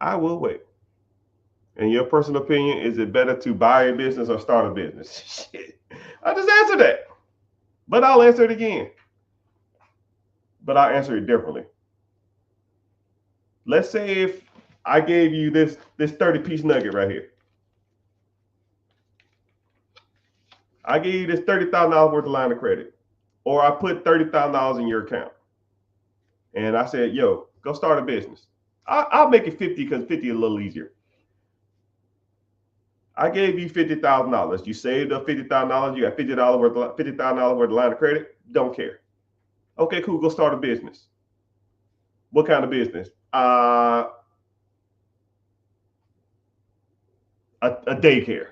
I will wait. In your personal opinion, is it better to buy a business or start a business? Shit. I just answered that. But I'll answer it again. But I'll answer it differently. Let's say if I gave you this 30-piece nugget right here. I gave you this $30,000 worth of line of credit. Or I put $30,000 in your account. And I said, yo, go start a business. I'll make it 50 because 50 is a little easier. I gave you $50,000. You saved up $50,000. You got $50,000 worth of line of credit. Don't care. Okay, cool. Go start a business. What kind of business? A daycare.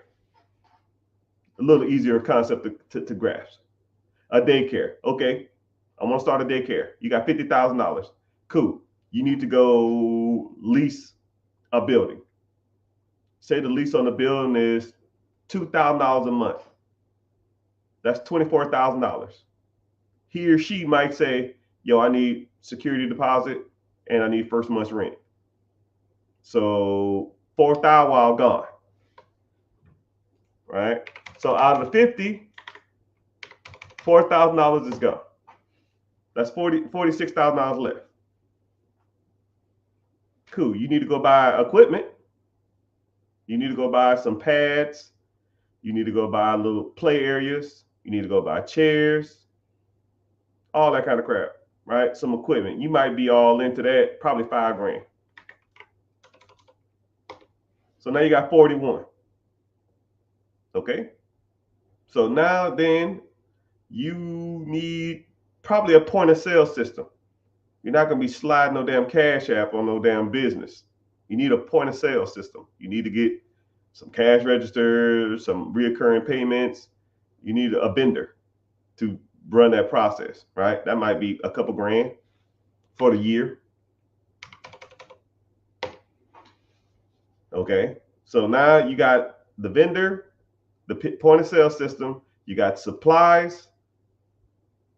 A little easier concept to grasp. A daycare. Okay, I'm gonna start a daycare. You got $50,000. Cool. You need to go lease a building. Say the lease on the building is $2,000 a month. That's $24,000. He or she might say, yo, I need security deposit and I need first month's rent. So $4,000 gone. Right? So out of the 50, $4,000 is gone. That's $46,000 left. Cool. You need to go buy equipment. You need to go buy some pads. You need to go buy little play areas. You need to go buy chairs. All that kind of crap, right? Some equipment. You might be all into that, probably $5,000. So now you got 41. Okay. So now then you need probably a point of sale system. You're not going to be sliding no damn cash app on no damn business. You need a point of sale system. You need to get some cash registers, some reoccurring payments. You need a vendor to run that process, right? That might be a couple grand for the year. Okay. So now you got the vendor, the point of sale system, you got supplies,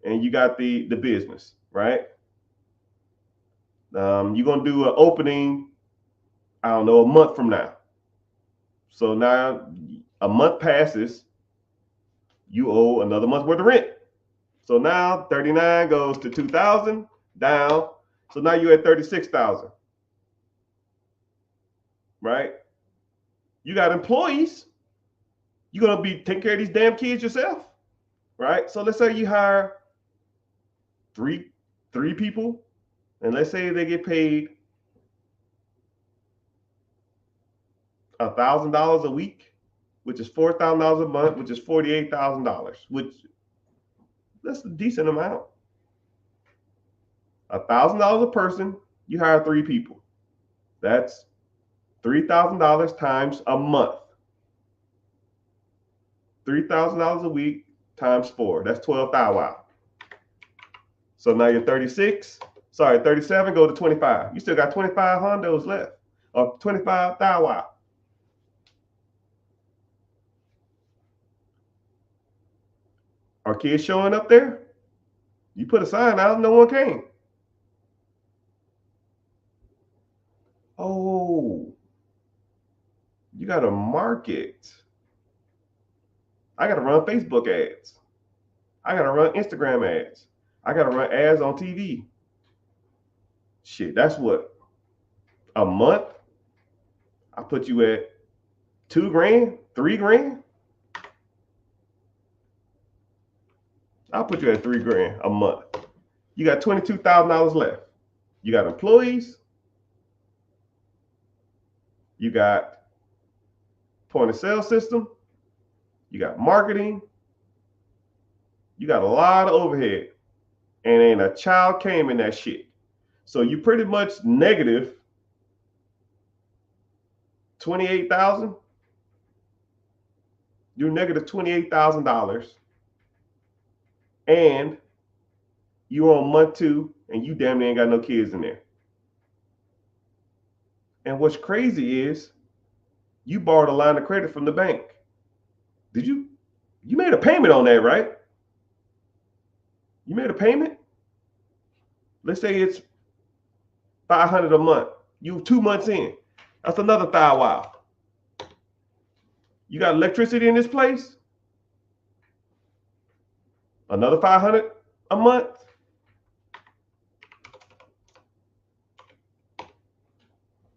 and you got the business, right? You're going to do an opening, I don't know, a month from now. So now a month passes, you owe another month's worth of rent. So now 39 goes to 2,000 down. So now you're at 36,000, right? You got employees. You're going to be taking care of these damn kids yourself, right? So let's say you hire three people, and let's say they get paid $1,000 a week, which is $4,000 a month, which is $48,000, which that's a decent amount. $1,000 a person, you hire 3 people. That's $3,000 times a month. $3,000 a week times 4. That's 12,000. So now you're 37, go to 25. You still got 25 hondos left, or 25,000. Are kids showing up there? You put a sign out, no one came. Oh, you got to market. I got to run Facebook ads. I got to run Instagram ads. I got to run ads on TV. Shit, that's what? A month? I put you at $2,000, $3,000? I'll put you at $3,000 a month. You got $22,000 left. You got employees. You got point of sale system. You got marketing. You got a lot of overhead. And ain't a child came in that shit. So you pretty much negative 28,000. You're negative $28,000. And you're on month 2 and you damn near ain't got no kids in there. And what's crazy is You borrowed a line of credit from the bank. Did you? You made a payment on that, right? You made a payment. Let's say it's $500 a month. You 2 months in. That's another thou wow. You got electricity in this place? Another $500 a month.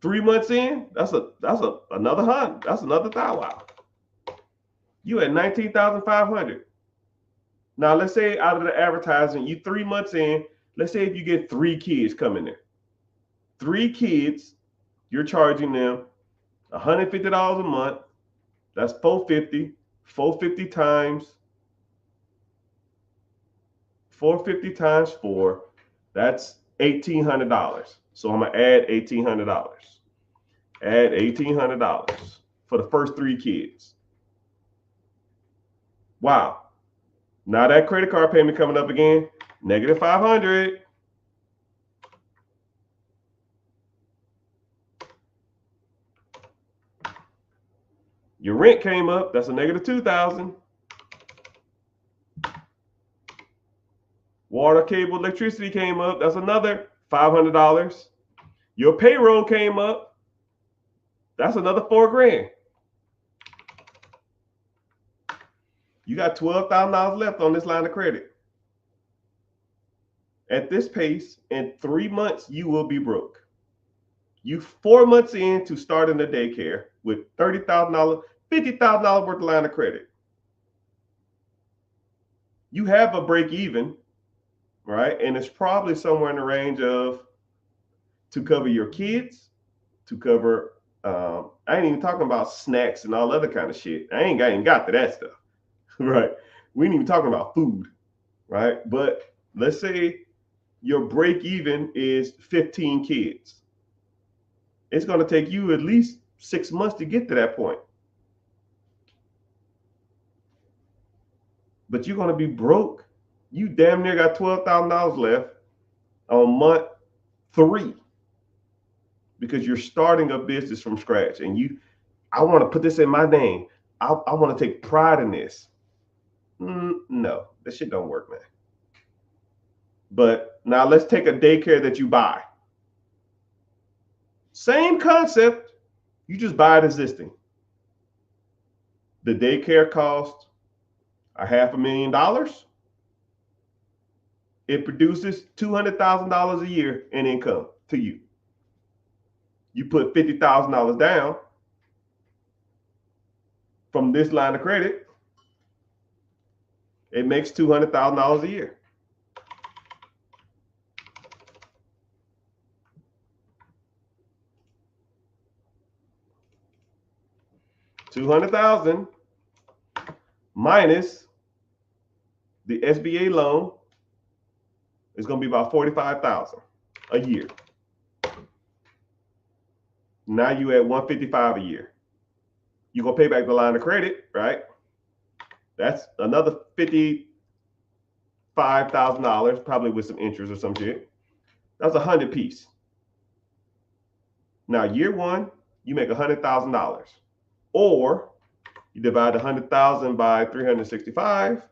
Three months in, that's another $100. That's another thou wow. You at 19,500. Now let's say out of the advertising, you 3 months in. Let's say if you get 3 kids coming there, 3 kids, you're charging them $150 a month. That's $450. 450 times 4. That's $1,800. So I'm gonna add $1,800. Add $1,800 for the first 3 kids. Wow. Now that credit card payment coming up again, negative 500. Your rent came up, that's a negative 2,000. Water, cable, electricity came up, that's another $500. Your payroll came up, that's another $4,000. You got $12,000 left on this line of credit. At this pace, in 3 months, you will be broke. You 4 months into starting a daycare with $30,000, $50,000 worth of line of credit. You have a break even, right? And it's probably somewhere in the range of to cover your kids, to cover, I ain't even talking about snacks and all other kind of shit. I ain't got to that stuff, right? We ain't even talking about food, right? But let's say your break even is 15 kids. It's going to take you at least 6 months to get to that point. But you're going to be broke. You damn near got $12,000 left on month 3 because you're starting a business from scratch. And I want to put this in my name. I want to take pride in this. No, that shit don't work, man. But now let's take a daycare that you buy. Same concept, you just buy it existing. The daycare costs $500,000. It produces $200,000 a year in income to you. You put $50,000 down from this line of credit, it makes $200,000 a year. $200,000 minus the SBA loan is going to be about $45,000 a year. Now you at $155,000 a year. You're going to pay back the line of credit, right? That's another $55,000, probably with some interest or some shit. That's $100 piece. Now year 1, you make $100,000. Or you divide $100,000 by 365.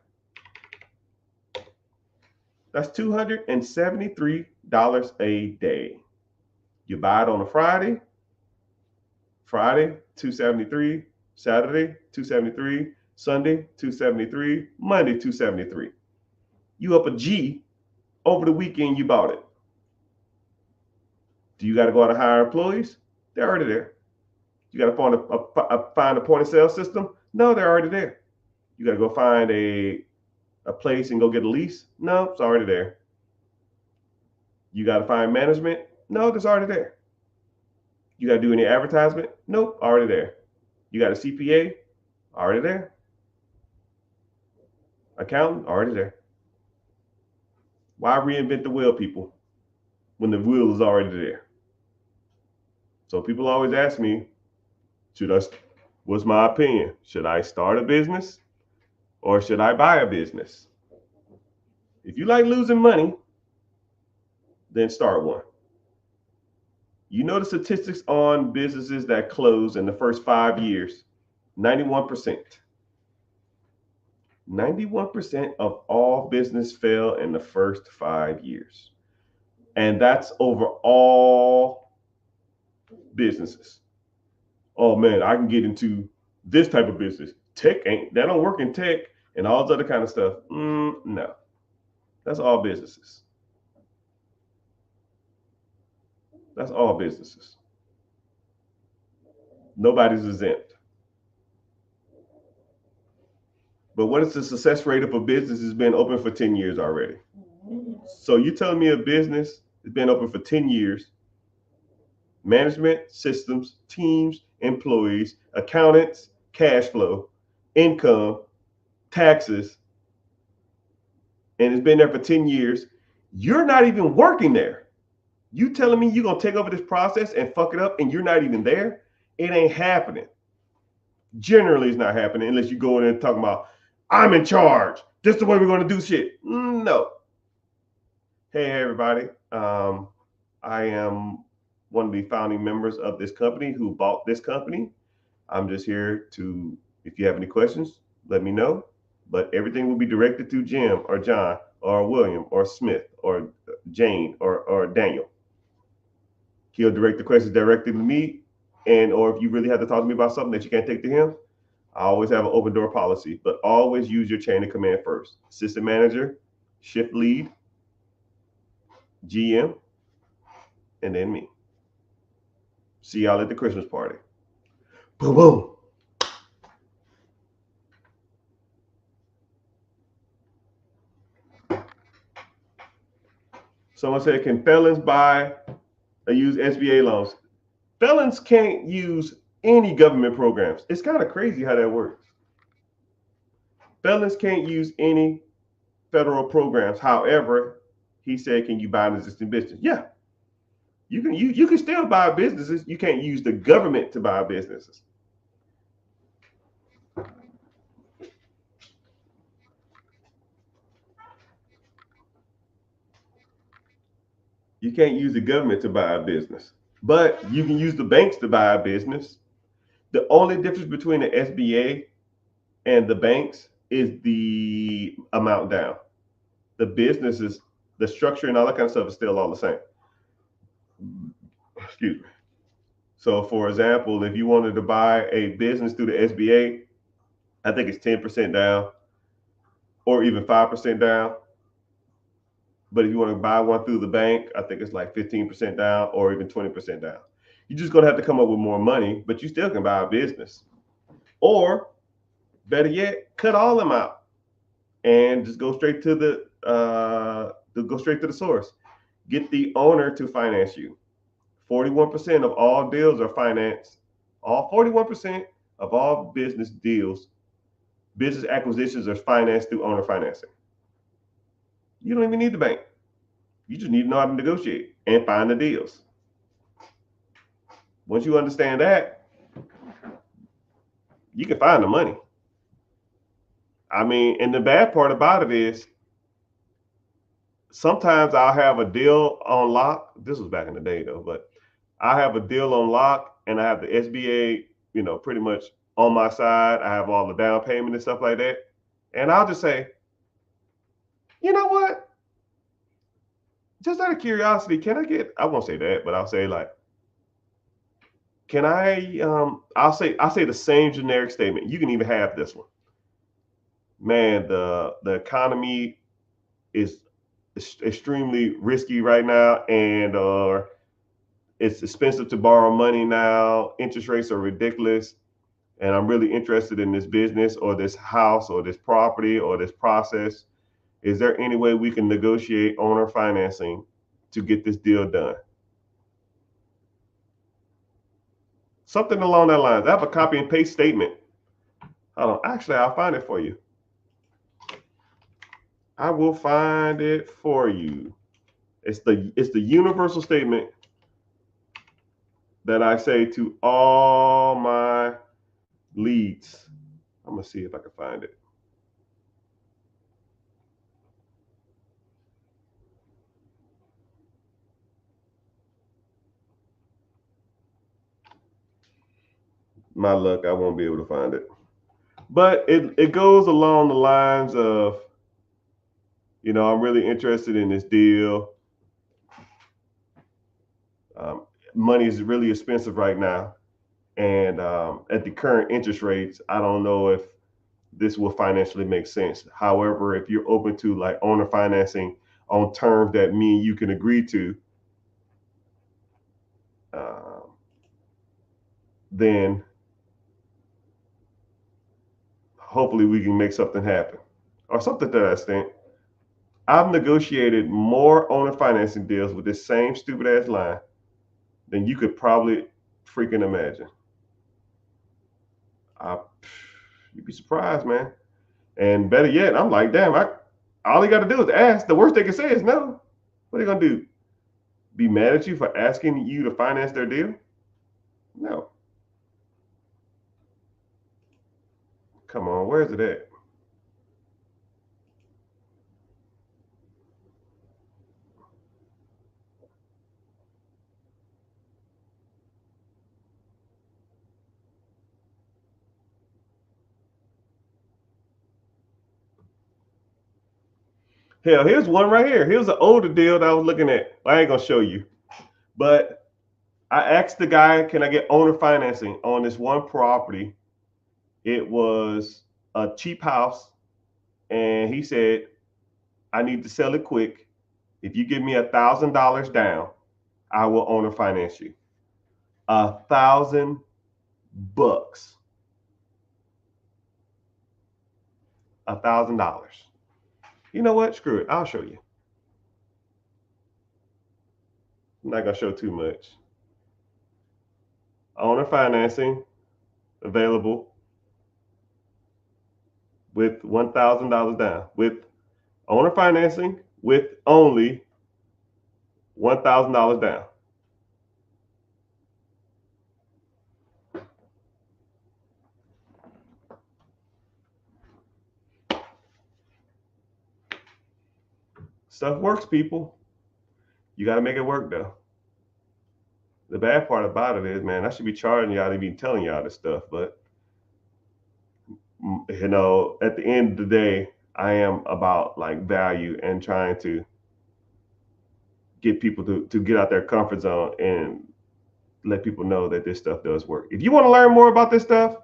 That's $273 a day. You buy it on a Friday, $273, Saturday, $273, Sunday, $273, Monday, $273. You up a G over the weekend you bought it. Do you got to go out and hire employees? They're already there. You got to find a point of sale system? No, they're already there. You got to go find a place and go get a lease? No, it's already there. You got to find management? No, it's already there. You got to do any advertisement? Nope, already there. You got a CPA? Already there. Accountant? Already there. Why reinvent the wheel, people, when the wheel is already there? So people always ask me, what's my opinion? Should I start a business or should I buy a business? If you like losing money, then start one. You know the statistics on businesses that close in the first 5 years? 91%. 91% of all business fail in the first 5 years. And that's over all businesses. Oh man, I can get into this type of business. Tech ain't, that don't work in tech and all this other kind of stuff. No, that's all businesses. That's all businesses. Nobody's exempt. But what is the success rate of a business that's been open for 10 years already? So you telling me a business has been open for 10 years, management, systems, teams, employees, accountants, cash flow, income, taxes, and it's been there for 10 years. You're not even working there. You telling me you're going to take over this process and fuck it up and you're not even there? It ain't happening. Generally, it's not happening unless you go in and talk about, I'm in charge. This is the way we're going to do shit. No. Hey, everybody. I am one of the founding members of this company who bought this company. I'm just here to, if you have any questions, let me know. But everything will be directed to Jim or John or William or Smith or Jane or Daniel. He'll direct the questions directly to me. And or if you really have to talk to me about something that you can't take to him, I always have an open door policy, but always use your chain of command first. Assistant manager, shift lead, GM, and then me. See y'all at the Christmas party. Boom, boom. Someone said, can felons buy or use SBA loans? Felons can't use any government programs. It's kind of crazy how that works. Felons can't use any federal programs. However, he said, can you buy an existing business? Yeah. You can still buy businesses. You can't use the government to buy businesses. You can't use the government to buy a business, but you can use the banks to buy a business. The only difference between the SBA and the banks is the amount down. The businesses, the structure and all that kind of stuff is still all the same. Excuse me. So for example, if you wanted to buy a business through the SBA, I think it's 10% down or even 5% down. But if you want to buy one through the bank, I think it's like 15% down or even 20% down. You're just going to have to come up with more money, but you still can buy a business. Or better yet, cut all them out and just go straight to the source. Get the owner to finance you. 41% of all deals are financed. All 41% of all business deals, business acquisitions are financed through owner financing. You don't even need the bank. You just need to know how to negotiate and find the deals. Once you understand that, you can find the money. I mean, and the bad part about it is sometimes I'll have a deal on lock. This was back in the day though, but I have a deal on lock and I have the SBA, pretty much on my side. I have all the down payment and stuff like that. And I'll just say, you know what? Just out of curiosity, can I get, I won't say that, but I'll say like, can I, I'll say the same generic statement. You can even have this one. Man, the economy is extremely risky right now, and it's expensive to borrow money now. Interest rates are ridiculous, and I'm really interested in this business or this house or this property or this process. Is there any way we can negotiate owner financing to get this deal done? Something along that lines. I have a copy and paste statement. Hold on. Actually, I'll find it for you. I will find it for you. It's the universal statement that I say to all my leads. I'm gonna see if I can find it. my luck, I won't be able to find it. But it goes along the lines of, I'm really interested in this deal. Um, Money is really expensive right now, and at the current interest rates, I don't know if this will financially make sense. However, if you're open to like owner financing on terms that me and you can agree to, um, then hopefully we can make something happen or something to that extent. I've negotiated more owner financing deals with this same stupid ass line than you could probably freaking imagine. I, you'd be surprised, man. And better yet, I'm like, damn, all you got to do is ask. The worst they can say is no. What are they gonna do? Be mad at you for asking you to finance their deal? No. Come on, where's it at? Hell, here's one right here. Here's an older deal that I was looking at. I ain't gonna show you, but I asked the guy, "Can I get owner financing on this one property?" It was a cheap house, and he said, "I need to sell it quick. If you give me $1,000 down, I will owner finance you." $1,000. $1,000. You know what? Screw it. I'll show you. I'm not gonna show too much. Owner financing available with $1,000 down. With owner financing with only $1,000 down. Stuff works, people. You got to make it work though. The bad part about it is, man, I should be charging y'all to be telling y'all this stuff, but at the end of the day, I am about like value and trying to get people to get out their comfort zone and let people know that this stuff does work. If you want to learn more about this stuff,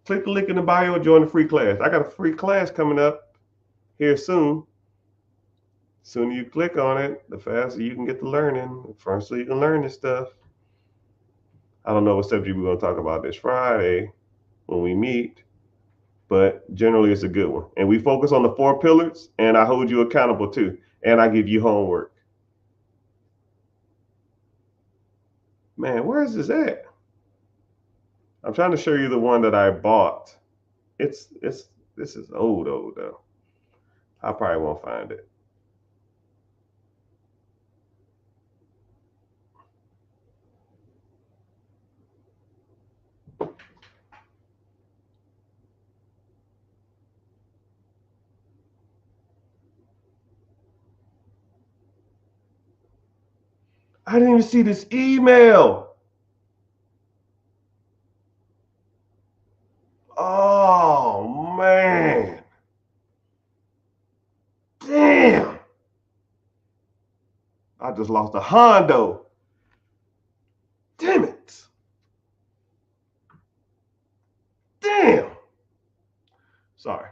click the link in the bio and join the free class. I got a free class coming up here soon. Sooner you click on it, the faster you can get to learning. The faster you can learn this stuff. I don't know what subject we're going to talk about this Friday when we meet, but generally it's a good one. And we focus on the 4 pillars, and I hold you accountable too. And I give you homework. Man, where is this at? I'm trying to show you the one that I bought. This is old though. I probably won't find it. I didn't even see this email. Oh man. Damn. I just lost a Hondo. Damn it. Damn. Sorry.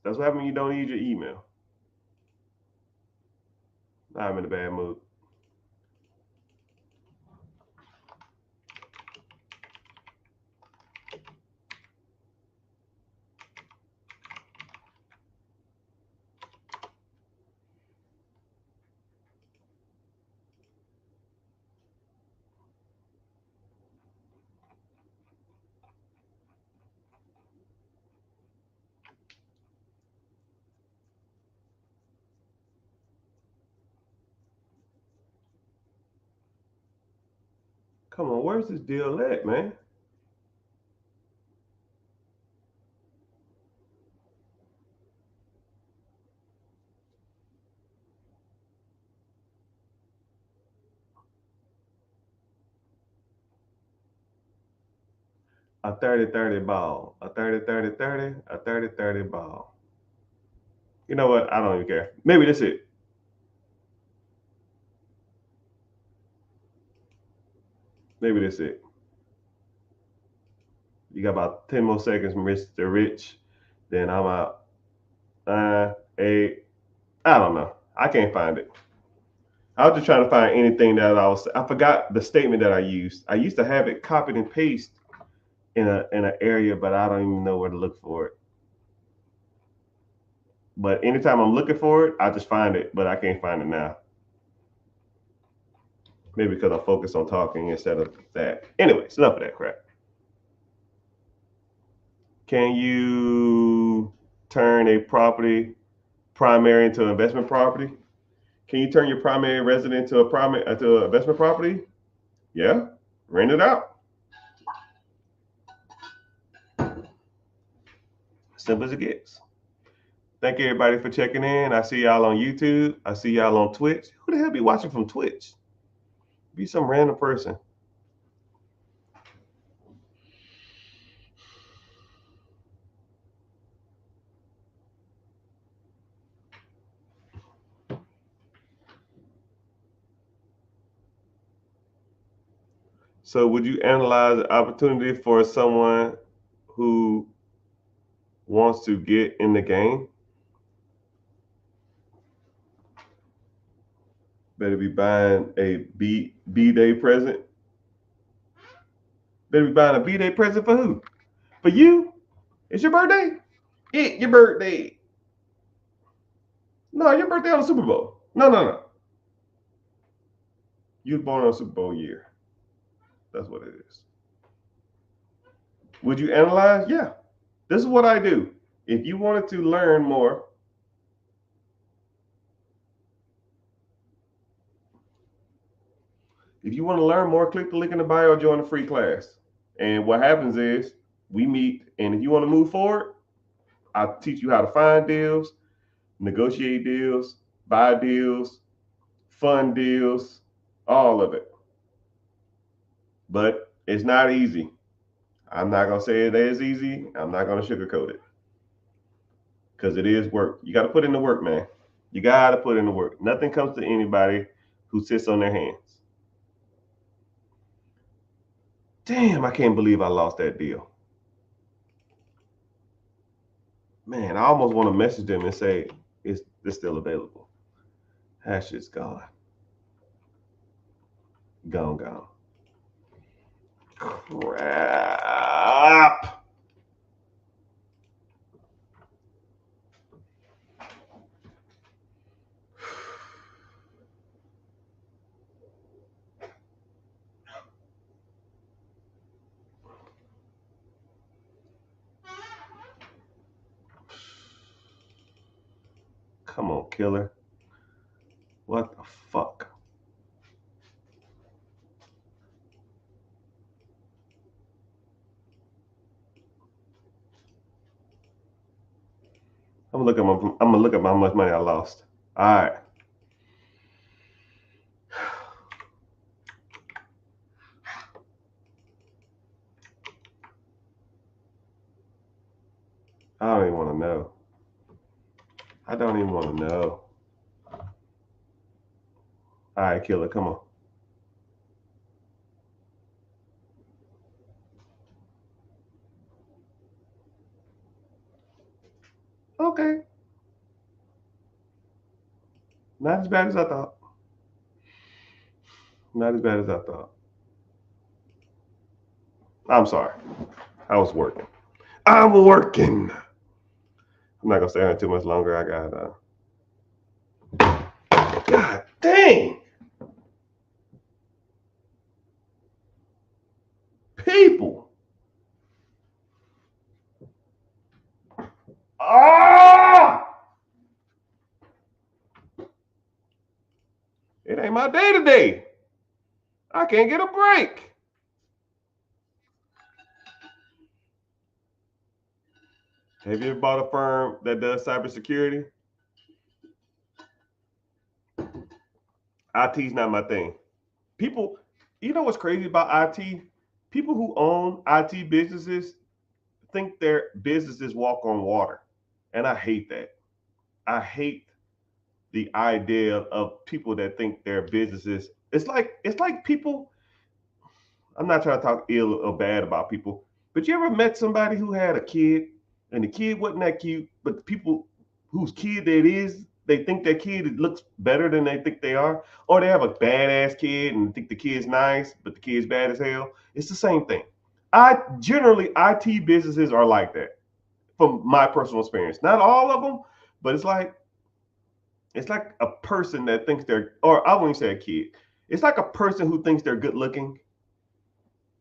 That's what happens when you don't use your email. I'm in a bad mood. Come on, where's this deal at, man? A 30-30 ball. A 30-30-30. A 30-30 ball. You know what? I don't even care. Maybe that's it. Maybe that's it. You got about 10 more seconds, Mr. Rich. Then I'm out. 8. I don't know. I can't find it. I was just trying to find anything that I forgot the statement that I used. I used to have it copied and paste in an area, but I don't even know where to look for it. But anytime I'm looking for it, I just find it, but I can't find it now. Maybe because I focus on talking instead of that. Anyways, enough of that crap. Can you turn a property primary into investment property? Can you turn your primary residence into an investment property? Yeah, rent it out. Simple as it gets. Thank you everybody for checking in. I see y'all on YouTube. I see y'all on Twitch. Who the hell be watching from Twitch? Be some random person. So would you analyze the opportunity for someone who wants to get in the game? Better be buying a B-Day present. Better be buying a B-Day present for who? For you? It's your birthday? It's your birthday. No, your birthday on the Super Bowl. No. You was born on Super Bowl year. That's what it is. Would you analyze? Yeah. This is what I do. If you wanted to learn more, click the link in the bio, join the free class. And what happens is we meet, and if you want to move forward, I'll teach you how to find deals, negotiate deals, buy deals, fund deals, all of it. But it's not easy. I'm not going to say it is easy. I'm not going to sugarcoat it. Because it is work. You got to put in the work, man. You got to put in the work. Nothing comes to anybody who sits on their hands. Damn, I can't believe I lost that deal. Man, I almost want to message them and say, it's still available. That shit's gone. Gone. Crap. Come on, killer. What the fuck? I'm gonna look at how much money I lost. All right. I don't even want to know. I don't even want to know. All right, killer, come on. Okay. Not as bad as I thought. Not as bad as I thought. I'm sorry. I was working. I'm working. I'm not gonna stay on too much longer. I got God dang. People. Ah! It ain't my day today. I can't get a break. Have you ever bought a firm that does cybersecurity? IT's not my thing. People, you know what's crazy about IT? People who own IT businesses think their businesses walk on water. And I hate that. I hate the idea of people that think their businesses. It's like people. I'm not trying to talk ill or bad about people, but you ever met somebody who had a kid and the kid wasn't that cute, but the people whose kid that is, they think their kid looks better than they think they are, or they have a badass kid and think the kid's nice, but the kid's bad as hell. It's the same thing. I generally IT businesses are like that from my personal experience. Not all of them, but it's like a person that thinks they're, or I wouldn't say a kid. It's like a person who thinks they're good looking.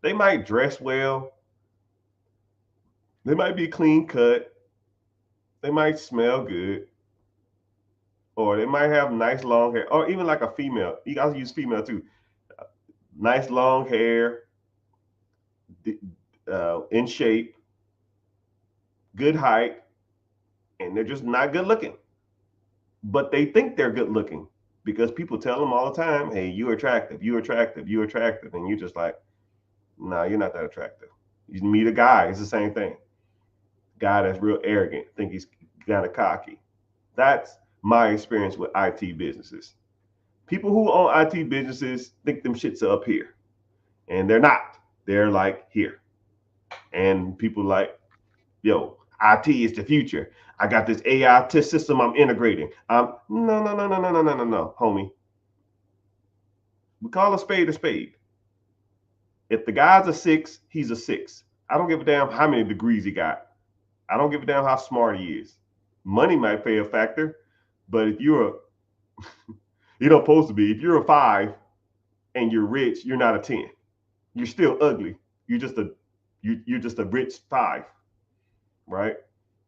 They might dress well. They might be clean cut. They might smell good. Or they might have nice long hair. Or even like a female. You guys use female too. Nice long hair, in shape, good height, and they're just not good looking. But they think they're good looking because people tell them all the time, hey, you're attractive, you're attractive, you're attractive. And you're just like, nah, you're not that attractive. You meet a guy, it's the same thing. Guy that's real arrogant, think he's kind of cocky. That's my experience with IT businesses. People who own IT businesses think them shits are up here, and they're not. They're like here. And people like, yo, IT is the future. I got this AI test system I'm integrating. No, no, no, no, no, no, no, no, no, homie. We call a spade a spade. If the guy's a six, he's a six. I don't give a damn how many degrees he got. I don't give a damn how smart he is. Money might play a factor, but if you're a, you don't supposed to be. If you're a five and you're rich, you're not a 10. You're still ugly. You're just a rich five, right?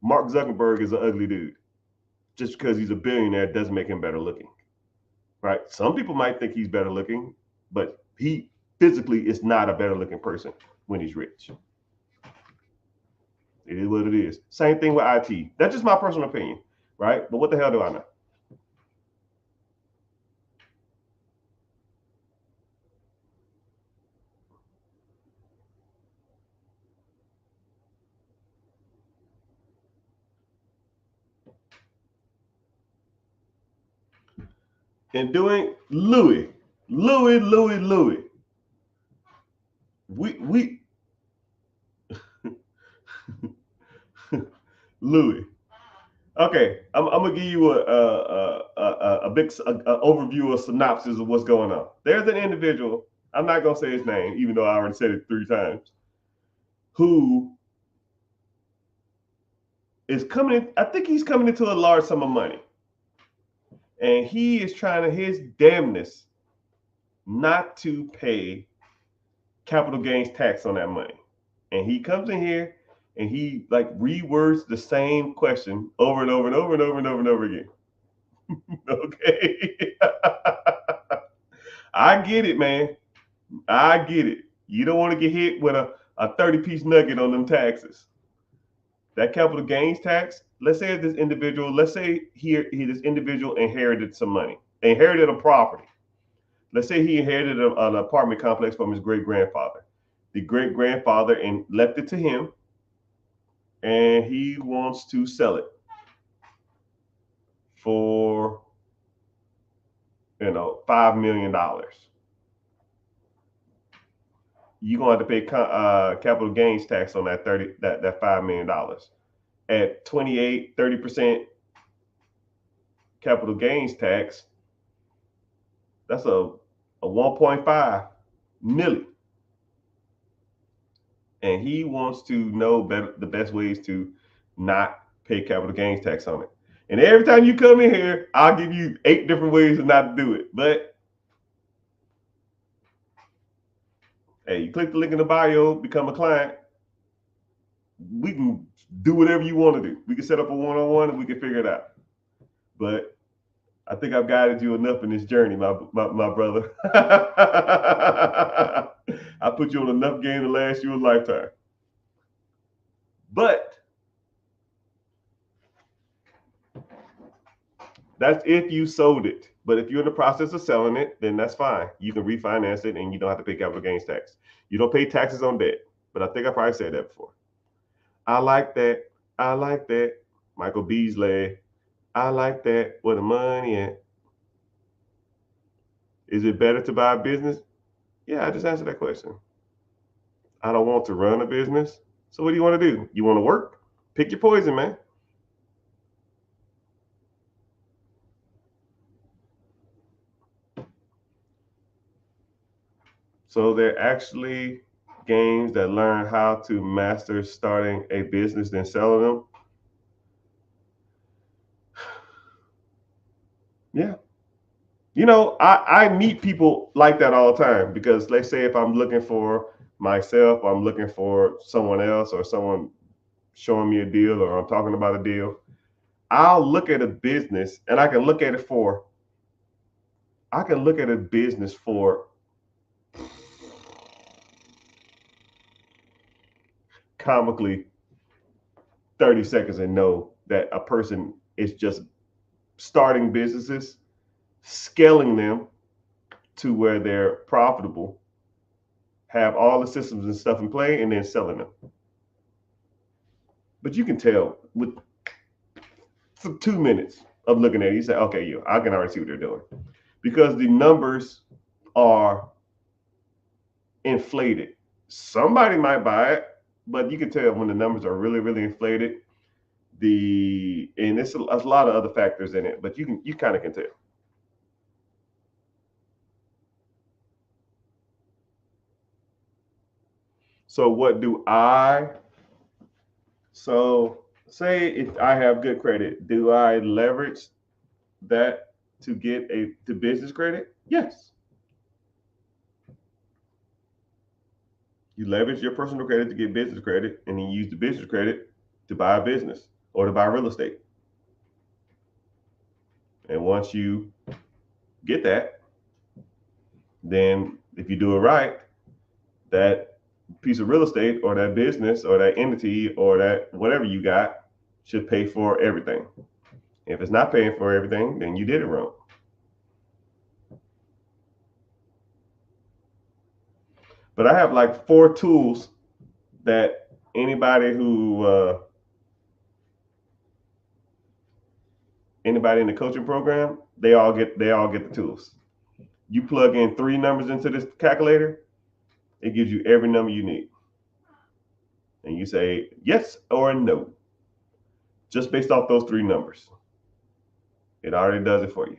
Mark Zuckerberg is an ugly dude. Just because he's a billionaire doesn't make him better looking, right? Some people might think he's better looking, but he physically is not a better looking person when he's rich. It is what it is. Same thing with IT. That's just my personal opinion, right? But what the hell do I know? And doing Louis. We Louis. Okay, I'm gonna give you a big overview, a synopsis of what's going on. There's an individual. I'm not gonna say his name, even though I already said it 3 times. Who is coming in? I think he's coming into a large sum of money, and he is trying to his damnness not to pay capital gains tax on that money. And he comes in here and he like rewords the same question over and over and over and over and over and over again. Okay. I get it, man. I get it. You don't want to get hit with a 30-piece nugget on them taxes. That capital gains tax, let's say this individual, let's say this individual inherited some money, inherited a property. Let's say he inherited an apartment complex from his great grandfather. The great grandfather and left it to him, and he wants to sell it for $5 million. You're gonna have to pay capital gains tax on that $5 million at 28-30% capital gains tax. That's a 1.5 million. And he wants to know the best ways to not pay capital gains tax on it. And every time you come in here, I'll give you 8 different ways not to do it. But hey, you click the link in the bio, become a client. We can do whatever you want to do. We can set up a one-on-one and we can figure it out. But I think I've guided you enough in this journey, my brother. I put you on enough game to last you a lifetime. But that's if you sold it. But if you're in the process of selling it, then that's fine. You can refinance it and you don't have to pay capital gains tax. You don't pay taxes on debt. But I think I probably said that before. I like that. I like that. Michael Beasley. I like that. Where the money at? Is it better to buy a business? Yeah, I just answered that question. I don't want to run a business. So what do you want to do? You want to work? Pick your poison, man. So they're actually games that learn how to master starting a business and selling them. Yeah. I meet people like that all the time because let's say if I'm looking for myself, I'm looking for someone else or someone showing me a deal or I'm talking about a deal, I'll look at a business and I can look at a business for comically 30 seconds and know that a person is just starting businesses, scaling them to where they're profitable, have all the systems and stuff in play, and then selling them. But you can tell with 2 minutes of looking at it, you say, okay, I can already see what they're doing. Because the numbers are inflated. Somebody might buy it, but you can tell when the numbers are really, really inflated. And it's a lot of other factors in it, but you kind of can tell. So what do I? So say if I have good credit, do I leverage that to get to business credit? Yes. You leverage your personal credit to get business credit, and then use the business credit to buy a business or to buy real estate. And once you get that, then if you do it right, that piece of real estate or that business or that entity or that whatever you got should pay for everything. If it's not paying for everything, then you did it wrong. But I have like 4 tools that anybody in the coaching program, they all get the tools. You plug in 3 numbers into this calculator, it gives you every number you need. And you say yes or no, just based off those 3 numbers. It already does it for you.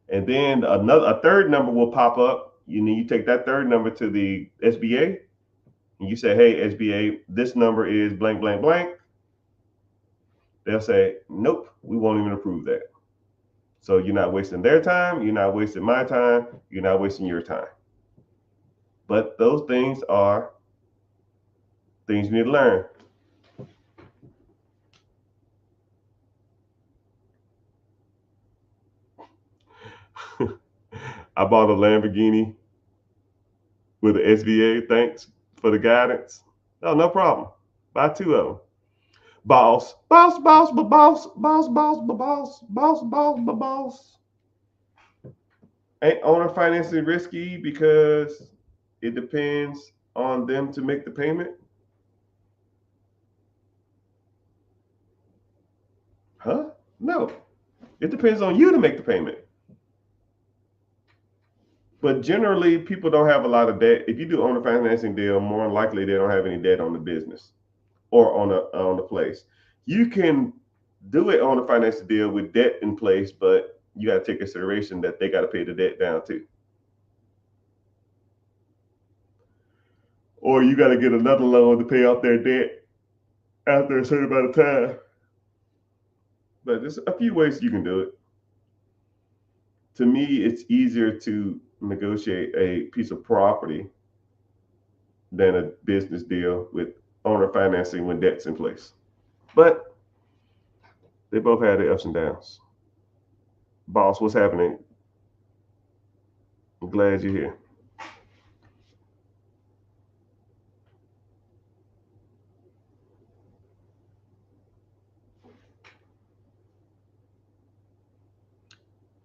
And then a third number will pop up. You take that third number to the SBA and you say, hey, SBA, this number is blank, blank, blank. They'll say, nope, we won't even approve that. So you're not wasting their time. You're not wasting my time. You're not wasting your time. But those things are things you need to learn. I bought a Lamborghini with the SBA. Thanks for the guidance. Oh, no problem. Buy 2 of them. Boss, boss, boss, boss, boss, boss, boss, boss, boss, boss. Ain't owner financing risky because it depends on them to make the payment? Huh? No. It depends on you to make the payment. But generally, people don't have a lot of debt. If you do owner financing deal, more than likely they don't have any debt on the business or on the place. You can do it on a financing deal with debt in place, but you got to take consideration that they got to pay the debt down too. Or you got to get another loan to pay off their debt after a certain amount of time. But there's a few ways you can do it. To me, it's easier to negotiate a piece of property than a business deal with owner financing when debt's in place. But they both have their ups and downs. Boss, what's happening? I'm glad you're here.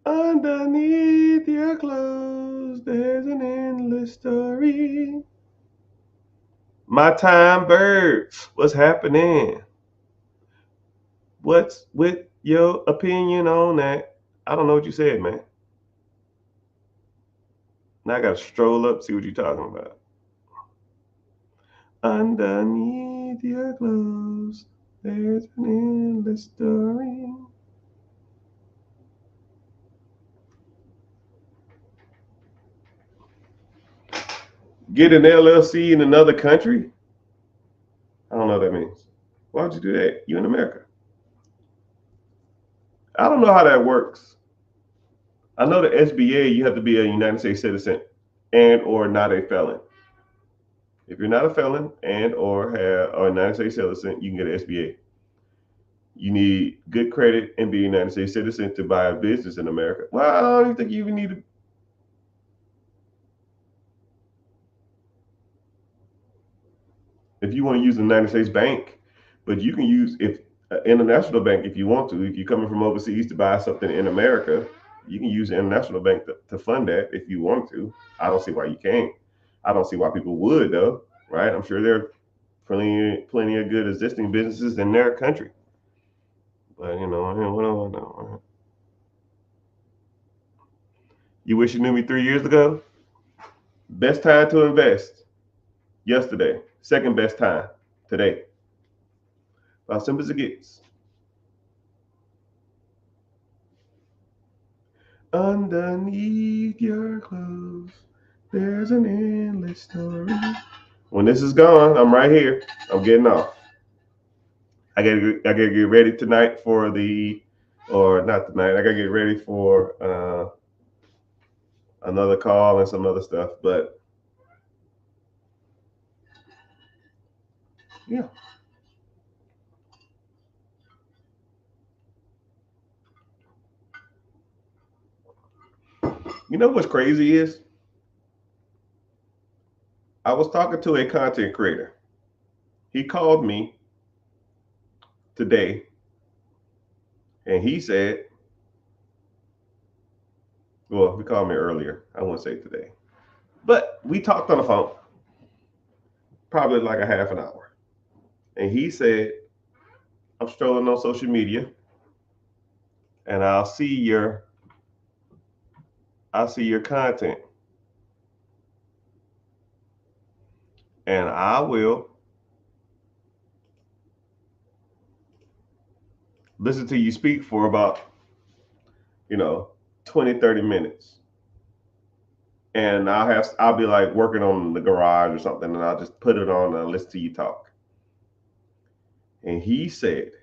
Underneath your clothes, there's an endless endless story. My time birds, what's happening? What's with your opinion on that? I don't know what you said, man. Now I gotta stroll up, see what you're talking about. Underneath your clothes, there's an endless story. Get an LLC in another country? I don't know what that means. Why would you do that? You in America. I don't know how that works. I know the SBA, you have to be a United States citizen and or not a felon. If you're not a felon and or have or a United States citizen, you can get an SBA. You need good credit and be a United States citizen to buy a business in America. Well, I don't even think you even need to. If you want to use the United States bank, but you can use if international bank if you want to. If you're coming from overseas to buy something in America, you can use the international bank to fund that if you want to. I don't see why you can't. I don't see why people would though, right? I'm sure there are plenty of good existing businesses in their country. But what do I know? You wish you knew me 3 years ago? Best time to invest yesterday. Second best time today. About simple as it gets. Underneath your clothes, there's an endless story. When this is gone, I'm right here. I'm getting off. I gotta get ready tonight for or not tonight. I gotta get ready for another call and some other stuff. But yeah, you know what's crazy is I was talking to a content creator. He called me today, and he said, "Well, he called me earlier. I won't say today, but we talked on the phone, probably like a half an hour." And he said, "I'm strolling on social media, and I'll see your content, and I will listen to you speak for about, you know, 20, 30 minutes. And I'll be like working on the garage or something, and I'll just put it on and listen to you talk." And he said,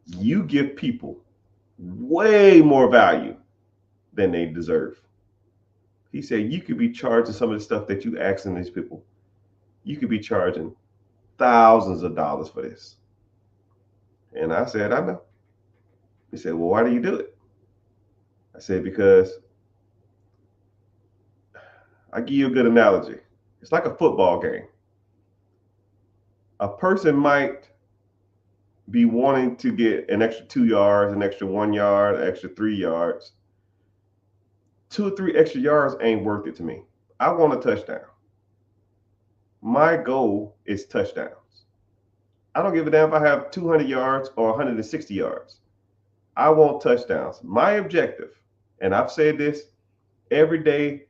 "You give people way more value than they deserve." He said, "You could be charging some of the stuff that you asking these people. You could be charging thousands of dollars for this." And I said, "I know." He said, "Well, why do you do it?" I said, "Because I give you a good analogy. It's like a football game. A person might be wanting to get an extra 2 yards, an extra 1 yard, an extra 3 yards. 2 or 3 extra yards ain't worth it to me. I want a touchdown. My goal is touchdowns. I don't give a damn if I have 200 yards or 160 yards. I want touchdowns. My objective, and I've said this every day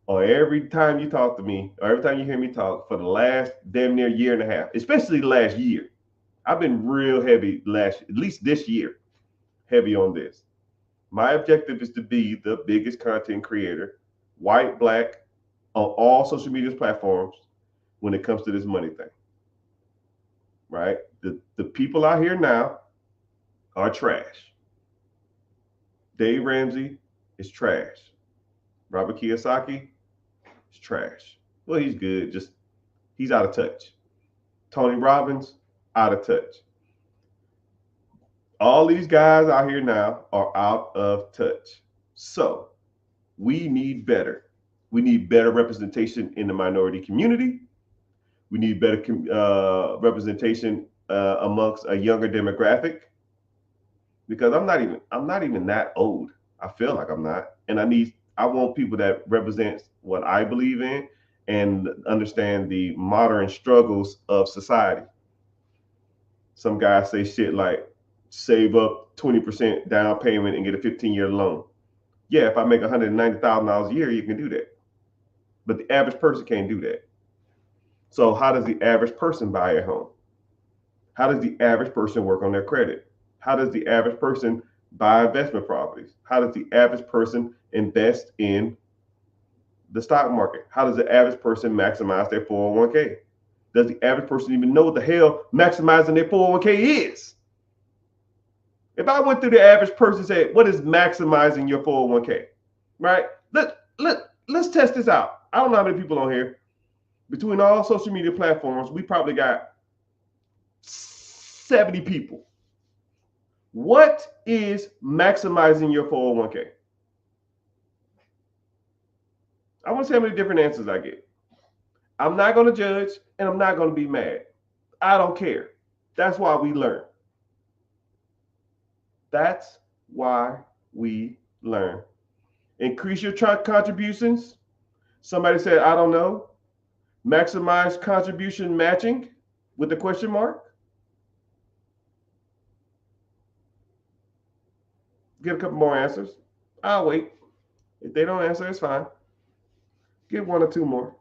or every time you talk to me or every time you hear me talk for the last damn near year and a half, especially the last year. I've been real heavy at least this year, heavy on this. My objective is to be the biggest content creator, white, black, on all social media platforms when it comes to this money thing. Right? The people out here now are trash. Dave Ramsey is trash. Robert Kiyosaki is trash. Well, he's good, just he's out of touch. Tony Robbins, out of touch. All these guys out here now are out of touch. So we need better. We need better representation in the minority community. We need better representation amongst a younger demographic, because I'm not even that old. I feel like I'm not, and I want people that represents what I believe in and understand the modern struggles of society. Some guys say shit like save up 20% down payment and get a 15-year loan. Yeah, if I make $190,000 a year, you can do that. But the average person can't do that. So how does the average person buy a home? How does the average person work on their credit? How does the average person buy investment properties? How does the average person invest in the stock market? How does the average person maximize their 401k? Does the average person even know what the hell maximizing their 401k is? If I went through the average person and said, what is maximizing your 401k? Right? Let's test this out. I don't know how many people on here. Between all social media platforms, we probably got 70 people. What is maximizing your 401k? I want to see how many different answers I get. I'm not going to judge and I'm not going to be mad. I don't care. That's why we learn. That's why we learn. Increase your contributions. Somebody said, I don't know. Maximize contribution matching with the question mark. Get a couple more answers. I'll wait. If they don't answer, it's fine. Get one or two more.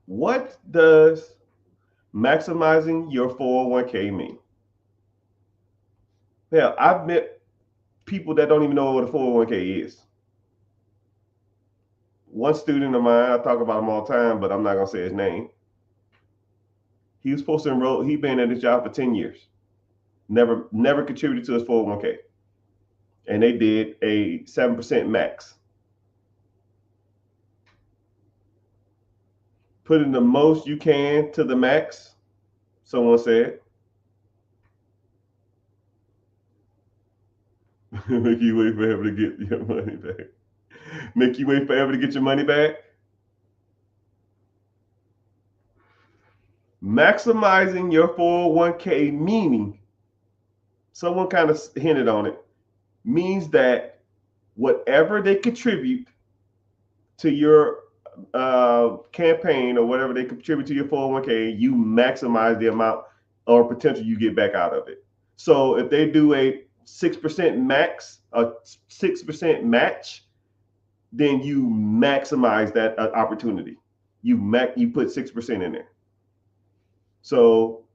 What does maximizing your 401k mean? Hell, I've met people that don't even know what a 401k is. One student of mine, I talk about him all the time, but I'm not going to say his name. He was supposed to enroll, he'd been at his job for 10 years. Never contributed to his 401k. And they did a 7% max. Put in the most you can to the max, someone said. Make you wait forever to get your money back. Make you wait forever to get your money back. Maximizing your 401k meaning, someone kind of hinted on it, means that whatever they contribute to your campaign or whatever they contribute to your 401k, you maximize the amount or potential you get back out of it. So if they do a 6% max, a 6% match, then you maximize that opportunity. You put 6% in there. So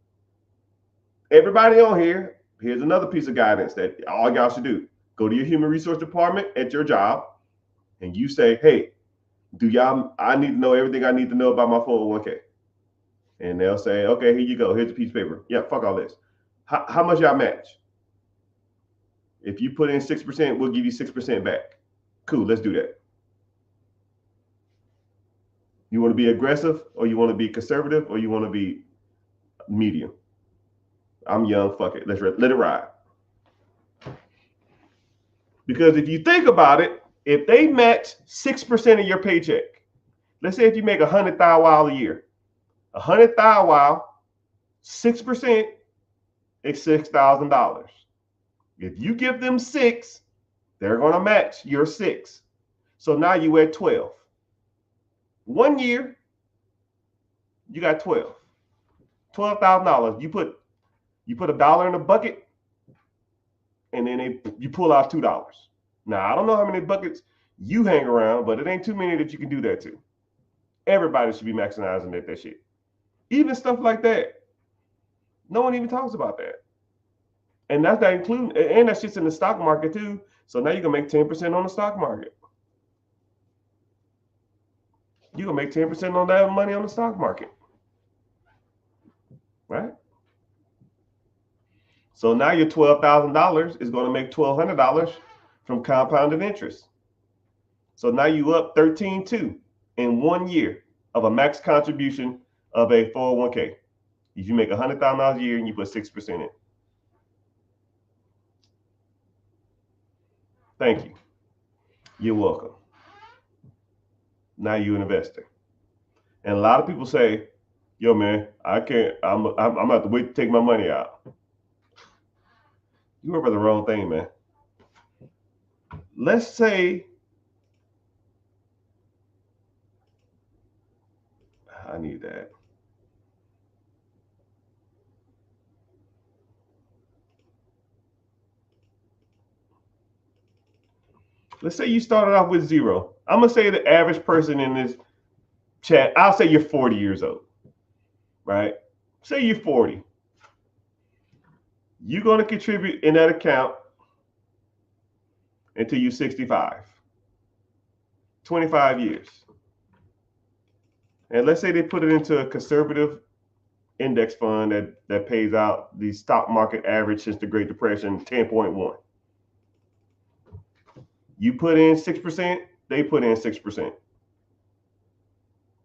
everybody on here, here's another piece of guidance that all y'all should do. Go to your human resource department at your job and you say, hey, I need to know everything I need to know about my 401k. And they'll say, okay, here you go. Here's a piece of paper. Yeah, fuck all this. How much y'all match? If you put in 6%, we'll give you 6% back. Cool, let's do that. You want to be aggressive or you want to be conservative or you want to be medium? I'm young, fuck it. Let it ride. Because if you think about it, if they match 6% of your paycheck, let's say if you make $100,000 a year, $100,000, 6% is $6,000. If you give them 6, they're going to match your 6. So now you at 12. 1 year, you got 12. $12,000. You put $1 in a bucket, and then you pull out $2. Now I don't know how many buckets you hang around, but it ain't too many that you can do that to. Everybody should be maximizing that shit. Even stuff like that. No one even talks about that. And that's not including, and that's just in the stock market too. So now you can make 10% on the stock market. You can make 10% on that money on the stock market. Right? So now your $12,000 is going to make $1,200 from compounded interest. So now you up 13.2 in 1 year of a max contribution of a 401k. If you make $100,000 a year and you put 6% in. Thank you. You're welcome. Now you're an investor. And a lot of people say, yo man, I can't, I'm gonna have to wait to take my money out. You remember the wrong thing, man. Let's say I need that. Let's say you started off with zero. I'm gonna say the average person in this chat, I'll say you're 40 years old, right? Say you're 40. You're gonna contribute in that account until you're 65. 25 years. And let's say they put it into a conservative index fund that pays out the stock market average since the Great Depression, 10.1. You put in 6%, they put in 6%.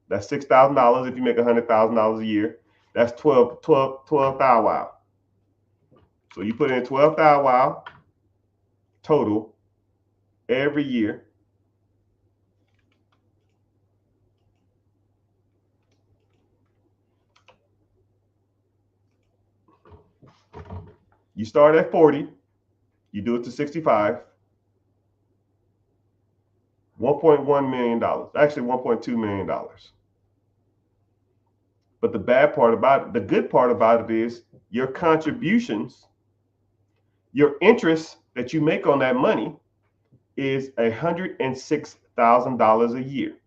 That's $6,000 if you make $100,000 a year. That's 12 thou wow. So you put in 12 thou wow total every year. You start at 40, you do it to 65, $1.1 million, actually $1.2 million. But the bad part about it, the good part about it is your contributions, your interest that you make on that money is $106,000 a year.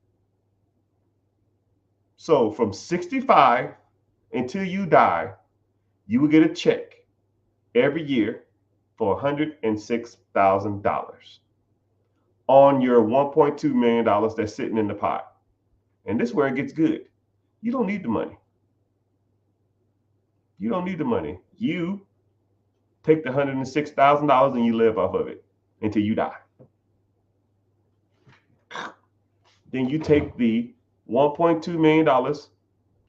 So from 65 until you die, you will get a check every year for $106,000 on your $1.2 million that's sitting in the pot. And this is where it gets good. You don't need the money. You don't need the money. You take the $106,000 and you live off of it until you die. Then you take the $1.2 million,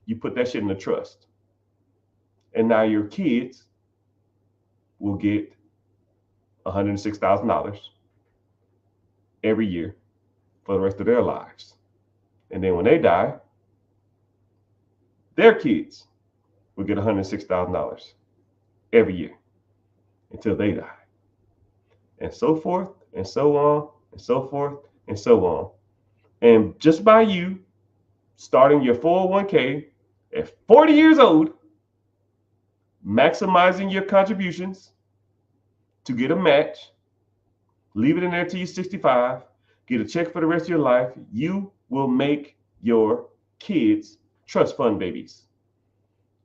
you put that shit in the trust. And now your kids will get $106,000 every year for the rest of their lives. And then when they die, their kids will get $106,000 every year until they die. And so forth, and so on, and so forth, and so on. And just by you starting your 401k at 40 years old, maximizing your contributions to get a match, leave it in there till you're 65, get a check for the rest of your life, you will make your kids trust fund babies.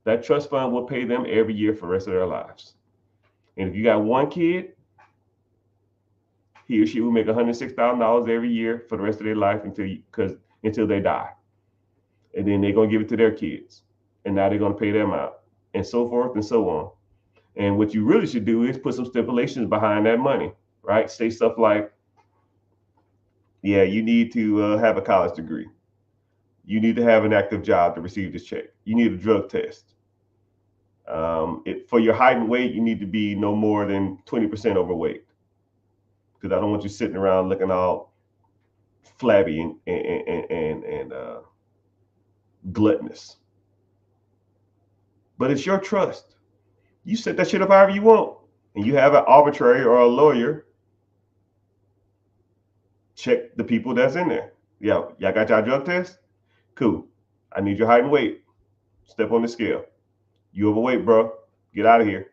That trust fund will pay them every year for the rest of their lives. And if you got one kid, he or she will make $106,000 every year for the rest of their life until they die. And then they're going to give it to their kids. And now they're going to pay them out. And so forth and so on. And what you really should do is put some stipulations behind that money, right? Say stuff like, yeah, you need to have a college degree. You need to have an active job to receive this check. You need a drug test. For your height and weight, you need to be no more than 20% overweight. Because I don't want you sitting around looking all flabby and gluttonous. But it's your trust. You set that shit up however you want. And you have an arbitrary or a lawyer check the people that's in there. Yeah, y'all got y'all drug test? Cool. I need your height and weight. Step on the scale. You overweight, bro. Get out of here.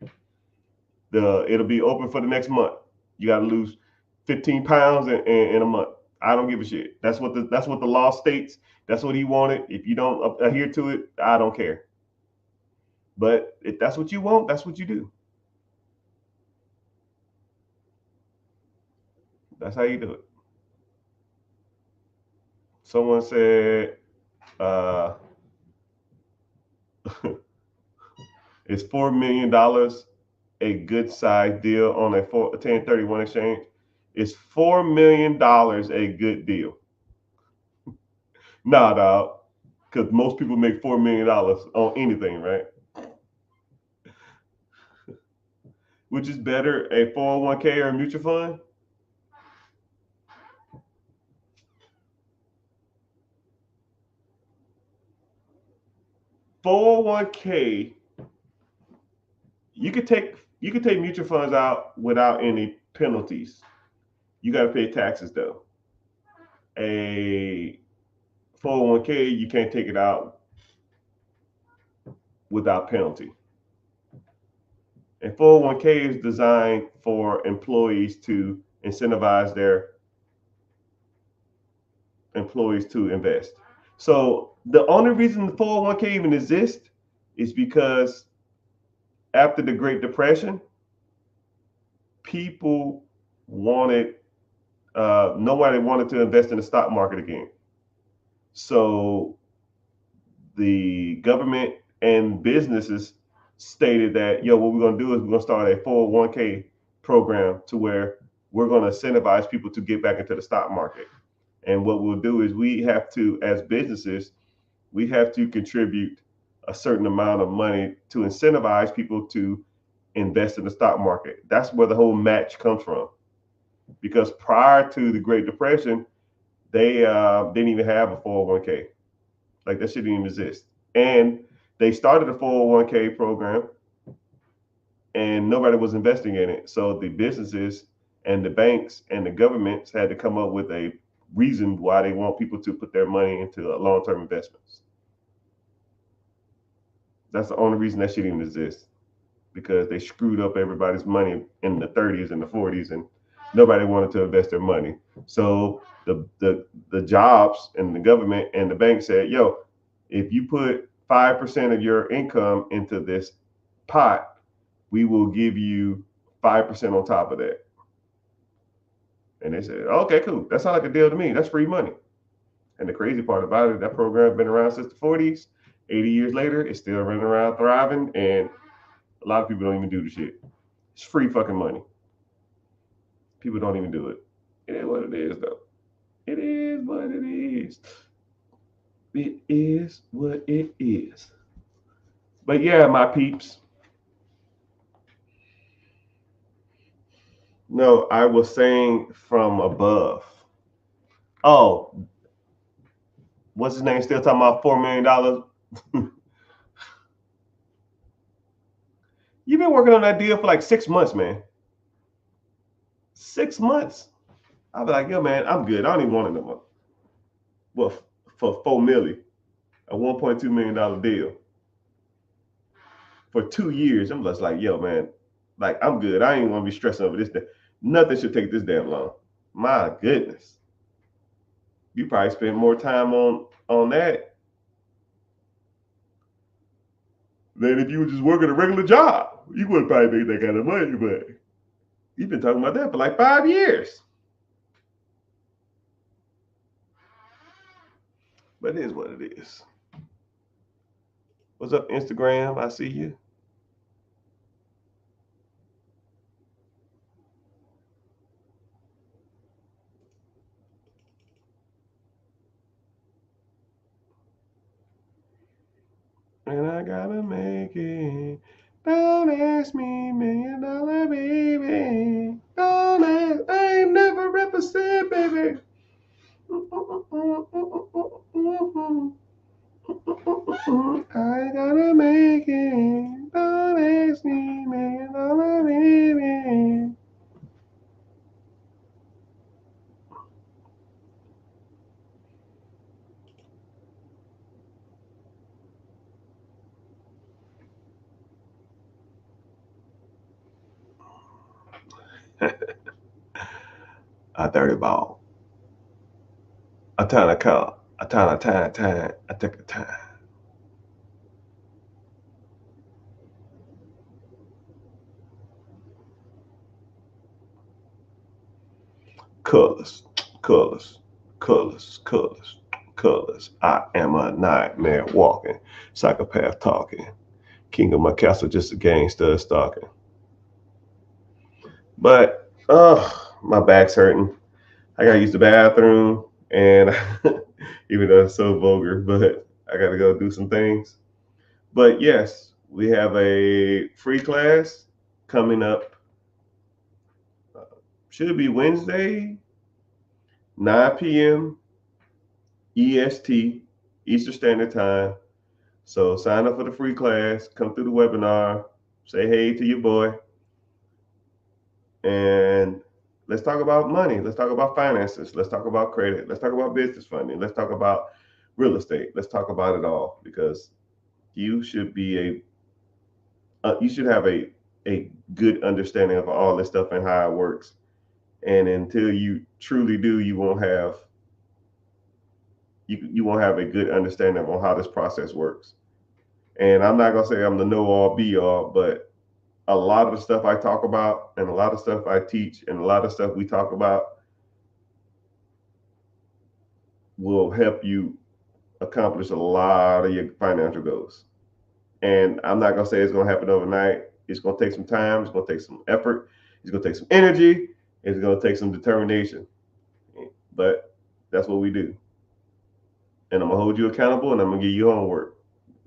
It'll be open for the next month. You got to lose 15 pounds in a month. I don't give a shit. That's what the law states. That's what he wanted. If you don't adhere to it, I don't care. But if that's what you want, that's what you do. That's how you do it. Someone said, is $4 million a good size deal on a 1031 exchange? Is $4 million a good deal? Nah, dog. Because most people make $4 million on anything, right? Which is better, a 401k or a mutual fund? $401k, you could take You can take mutual funds out without any penalties. You got to pay taxes though. A 401k, you can't take it out without penalty. And 401k is designed for employees to incentivize their employees to invest. So the only reason the 401k even exists is because after the Great Depression, people wanted, nobody wanted to invest in the stock market again. So the government and businesses stated that, yo, what we're going to do is we're going to start a 401k program to where we're going to incentivize people to get back into the stock market. And what we'll do is we have to, as businesses, we have to contribute a certain amount of money to incentivize people to invest in the stock market. That's where the whole match comes from. Because prior to the Great Depression, they didn't even have a 401k. Like that shit didn't even exist. And they started a 401k program and nobody was investing in it. So the businesses and the banks and the governments had to come up with a reason why they want people to put their money into long-term investments. That's the only reason that shit even exists, because they screwed up everybody's money in the 30s and the 40s, and nobody wanted to invest their money. So the jobs and the government and the bank said, yo, if you put 5% of your income into this pot, we will give you 5% on top of that. And they said, okay, cool. That sounds like a deal to me. That's free money. And the crazy part about it, that program's been around since the 40s. 80 years later, it's still running around thriving, and a lot of people don't even do the shit. It's free fucking money. People don't even do it. It is what it is, though. It is what it is. It is what it is. But yeah, my peeps. No, I was saying from above. Oh, what's his name? Still talking about $4 million? You've been working on that deal for like 6 months, man. 6 months. I'll be like, yo, man, I'm good. I don't even want it no more. Well, for $4 million, a $1.2 million deal for 2 years, I'm just like, yo, man, like I'm good. I ain't want to be stressing over this. Nothing should take this damn long. My goodness, you probably spend more time on that than if you were just working a regular job. You wouldn't probably make that kind of money, but you've been talking about that for like 5 years. But it is what it is. What's up, Instagram? I see you. And I gotta make it. Don't ask me, $1 million baby. Don't ask. I ain't never represent, baby. I gotta make it. Don't ask me, $1 million baby. A dirty ball. A ton of color. A ton of time. I took a time. Colors, colors, colors, colors, colors. I am a nightmare walking, psychopath talking. King of my castle, just a gangster stalking. But my back's hurting. I gotta use the bathroom, and even though it's so vulgar, but I gotta go do some things. But yes, we have a free class coming up. Should be Wednesday, 9 p.m. EST, Eastern Standard Time. So sign up for the free class, come through the webinar, say hey to your boy, And let's talk about money. Let's talk about finances. Let's talk about credit. Let's talk about business funding. Let's talk about real estate. Let's talk about it all, because you should be you should have a good understanding of all this stuff and how it works. And until you truly do, you won't have a good understanding on how this process works. And I'm not gonna say I'm the know all be all, but a lot of the stuff I talk about and a lot of stuff I teach and a lot of stuff we talk about will help you accomplish a lot of your financial goals. And I'm not gonna say it's gonna happen overnight. It's gonna take some time. It's gonna take some effort. It's gonna take some energy. It's gonna take some determination. But that's what we do. And I'm gonna hold you accountable, and I'm gonna give you homework.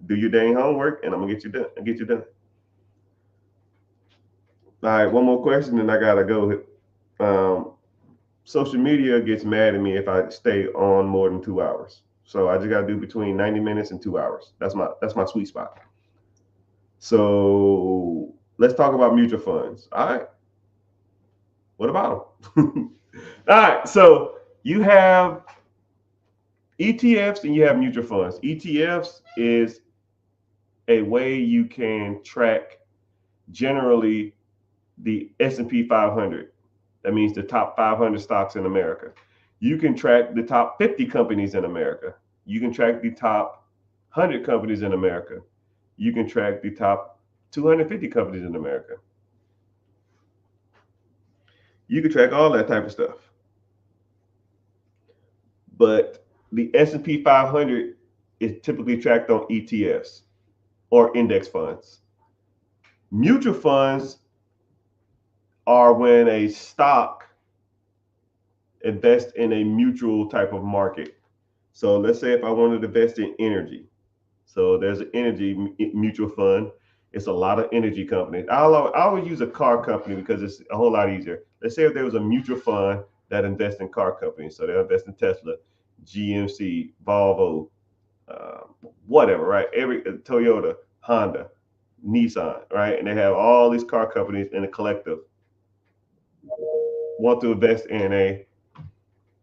Do your dang homework, and I'm gonna get you done. Get you done. All right, one more question, and I gotta go. Um, Social media gets mad at me if I stay on more than 2 hours. So I just gotta do between 90 minutes and 2 hours. That's my sweet spot. So let's talk about mutual funds. All right. What about them? All right. So you have ETFs and you have mutual funds. ETFs is a way you can track generally the S&P 500. That means the top 500 stocks in America. You can track the top 50 companies in America. You can track the top 100 companies in America. You can track the top 250 companies in America. You can track all that type of stuff. But the S&P 500 is typically tracked on ETFs or index funds. Mutual funds are when a stock invests in a mutual type of market. So let's say if I wanted to invest in energy. So there's an energy mutual fund. It's a lot of energy companies. I always use a car company because it's a whole lot easier. Let's say if there was a mutual fund that invests in car companies. So they invest in Tesla, GMC, Volvo, whatever, right? Every Toyota, Honda, Nissan, right? And they have all these car companies in a collective want to invest in a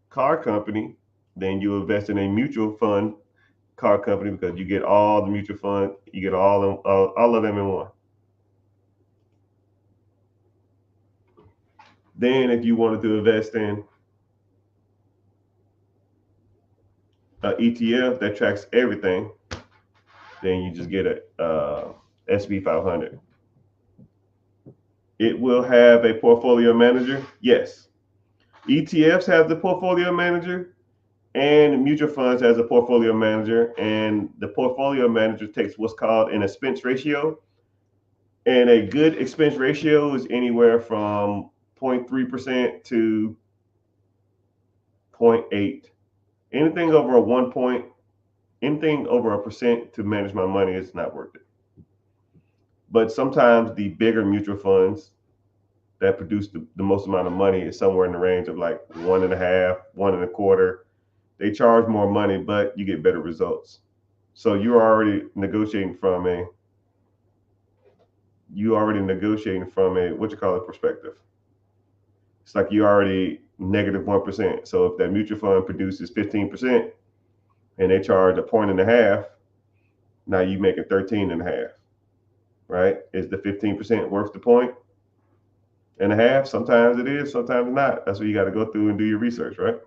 car company, then you invest in a mutual fund car company because you get all the mutual fund, you get all of them in one. Then, if you wanted to invest in an ETF that tracks everything, then you just get a SP 500. It will have a portfolio manager. Yes, ETFs have the portfolio manager, and mutual funds has a portfolio manager, and the portfolio manager takes what's called an expense ratio. And a good expense ratio is anywhere from 0.3% to 0.8. Anything over a 1 point, anything over a percent to manage my money is not worth it. But sometimes the bigger mutual funds that produce the most amount of money is somewhere in the range of like 1.5, 1.25. They charge more money, but you get better results. So you're already negotiating from a what you call it perspective. It's like you already -1%. So if that mutual fund produces 15% and they charge 1.5 points, now you make it 13.5, right? Is the 15% worth the 1.5 points? Sometimes it is, sometimes not. That's what you got to go through and do your research, right?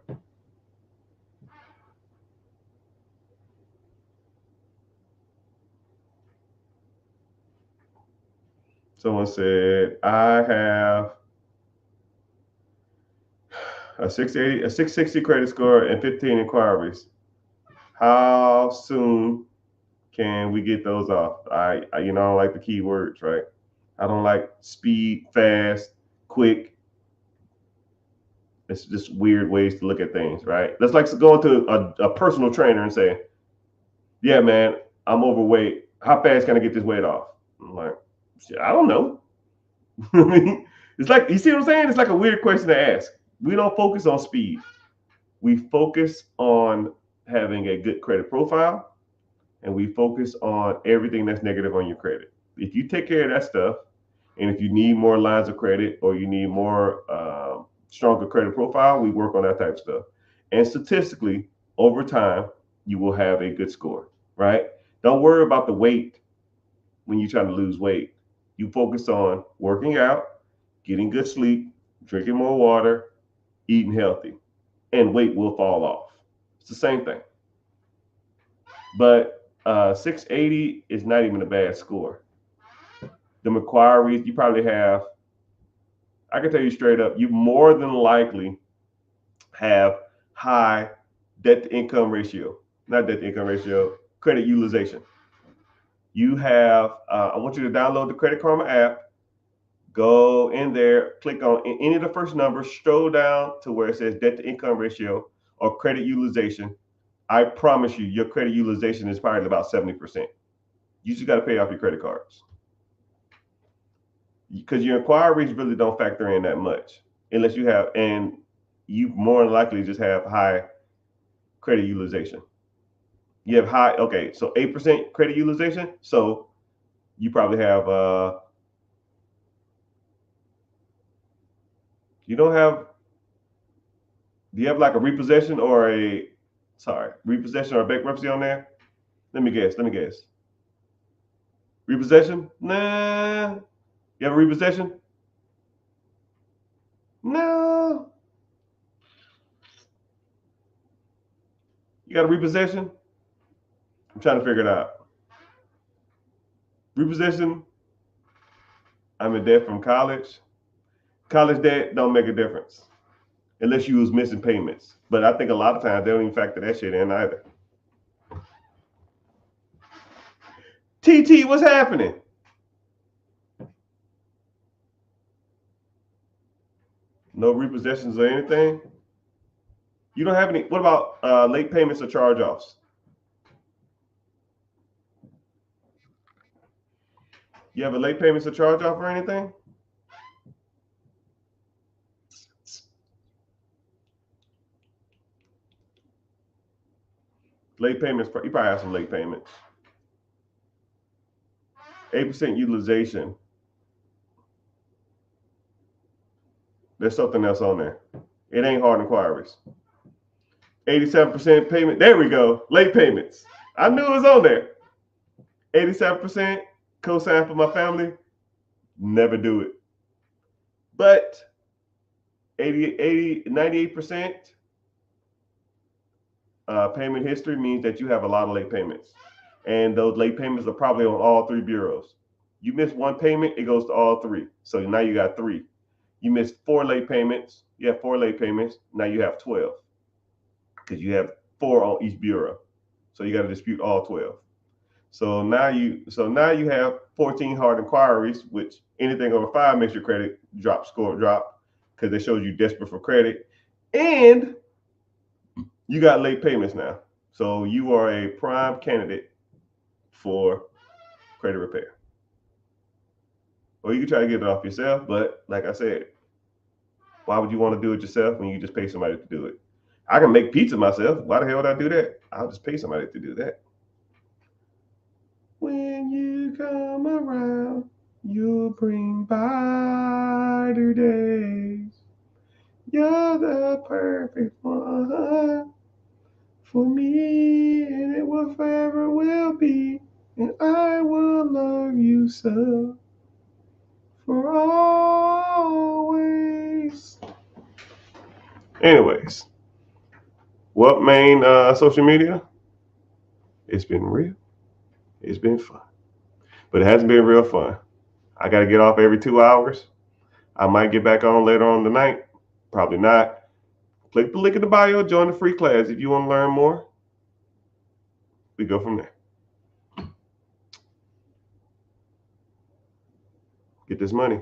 Someone said, I have a 660 credit score and 15 inquiries. How soon can we get those off? I don't like the key words, right? I don't like speed, fast, quick. It's just weird ways to look at things, right? That's like going to a personal trainer and saying, yeah, man, I'm overweight. How fast can I get this weight off? I'm like, I don't know. I mean, it's like, you see what I'm saying? It's like a weird question to ask. We don't focus on speed. We focus on having a good credit profile, and we focus on everything that's negative on your credit. If you take care of that stuff, And if you need more lines of credit or you need more stronger credit profile, we work on that type of stuff. And statistically, over time, you will have a good score, right? Don't worry about the weight when you're trying to lose weight. You focus on working out, getting good sleep, drinking more water, eating healthy, and weight will fall off. It's the same thing. But 680 is not even a bad score. The inquiries, you probably have, I can tell you straight up, you more than likely have high debt to income ratio, not debt to income ratio, credit utilization. You have, I want you to download the Credit Karma app, go in there, click on any of the first numbers, scroll down to where it says debt to income ratio or credit utilization. I promise you, your credit utilization is probably about 70%. You just got to pay off your credit cards because your inquiries really don't factor in that much unless you have, and you more than likely just have high credit utilization. You have high, okay, so 8% credit utilization. So you probably have, you don't have, do you have like a repossession or repossession or bankruptcy on there? Let me guess. Repossession? Nah. You have a repossession? No. You got a repossession? I'm trying to figure it out. Repossession? I'm in debt from college. College debt don't make a difference unless you was missing payments. But I think a lot of times they don't even factor that shit in either. TT, what's happening? No repossessions or anything? You don't have any. What about late payments or charge-offs? You have a late payments or charge-off or anything? Late payments, you probably have some late payments. 8% utilization. There's something else on there. It ain't hard inquiries. 87% payment. There we go. Late payments. I knew it was on there. 87% co-sign for my family. Never do it. But 98% payment history means that you have a lot of late payments. And those late payments are probably on all three bureaus. You miss one payment, it goes to all three. So now you got 3. You missed 4 late payments. You have 4 late payments. Now you have 12 because you have 4 on each bureau. So you got to dispute all 12. So now you have 14 hard inquiries, which anything over 5 makes your credit score drop because it shows you desperate for credit, and you got late payments now. So you are a prime candidate for credit repair. Or you can try to get it off yourself, but like I said, why would you want to do it yourself when you just pay somebody to do it? I can make pizza myself. Why the hell would I do that? I'll just pay somebody to do that. When you come around, you'll bring brighter days. You're the perfect one for me, and it will forever will be, and I will love you so for always. Anyways, what main social media? It's been real. It's been fun, but it hasn't been real fun. I got to get off every 2 hours. I might get back on later on tonight. Probably not. Click the link in the bio. Join the free class if you want to learn more. We go from there. Get this money.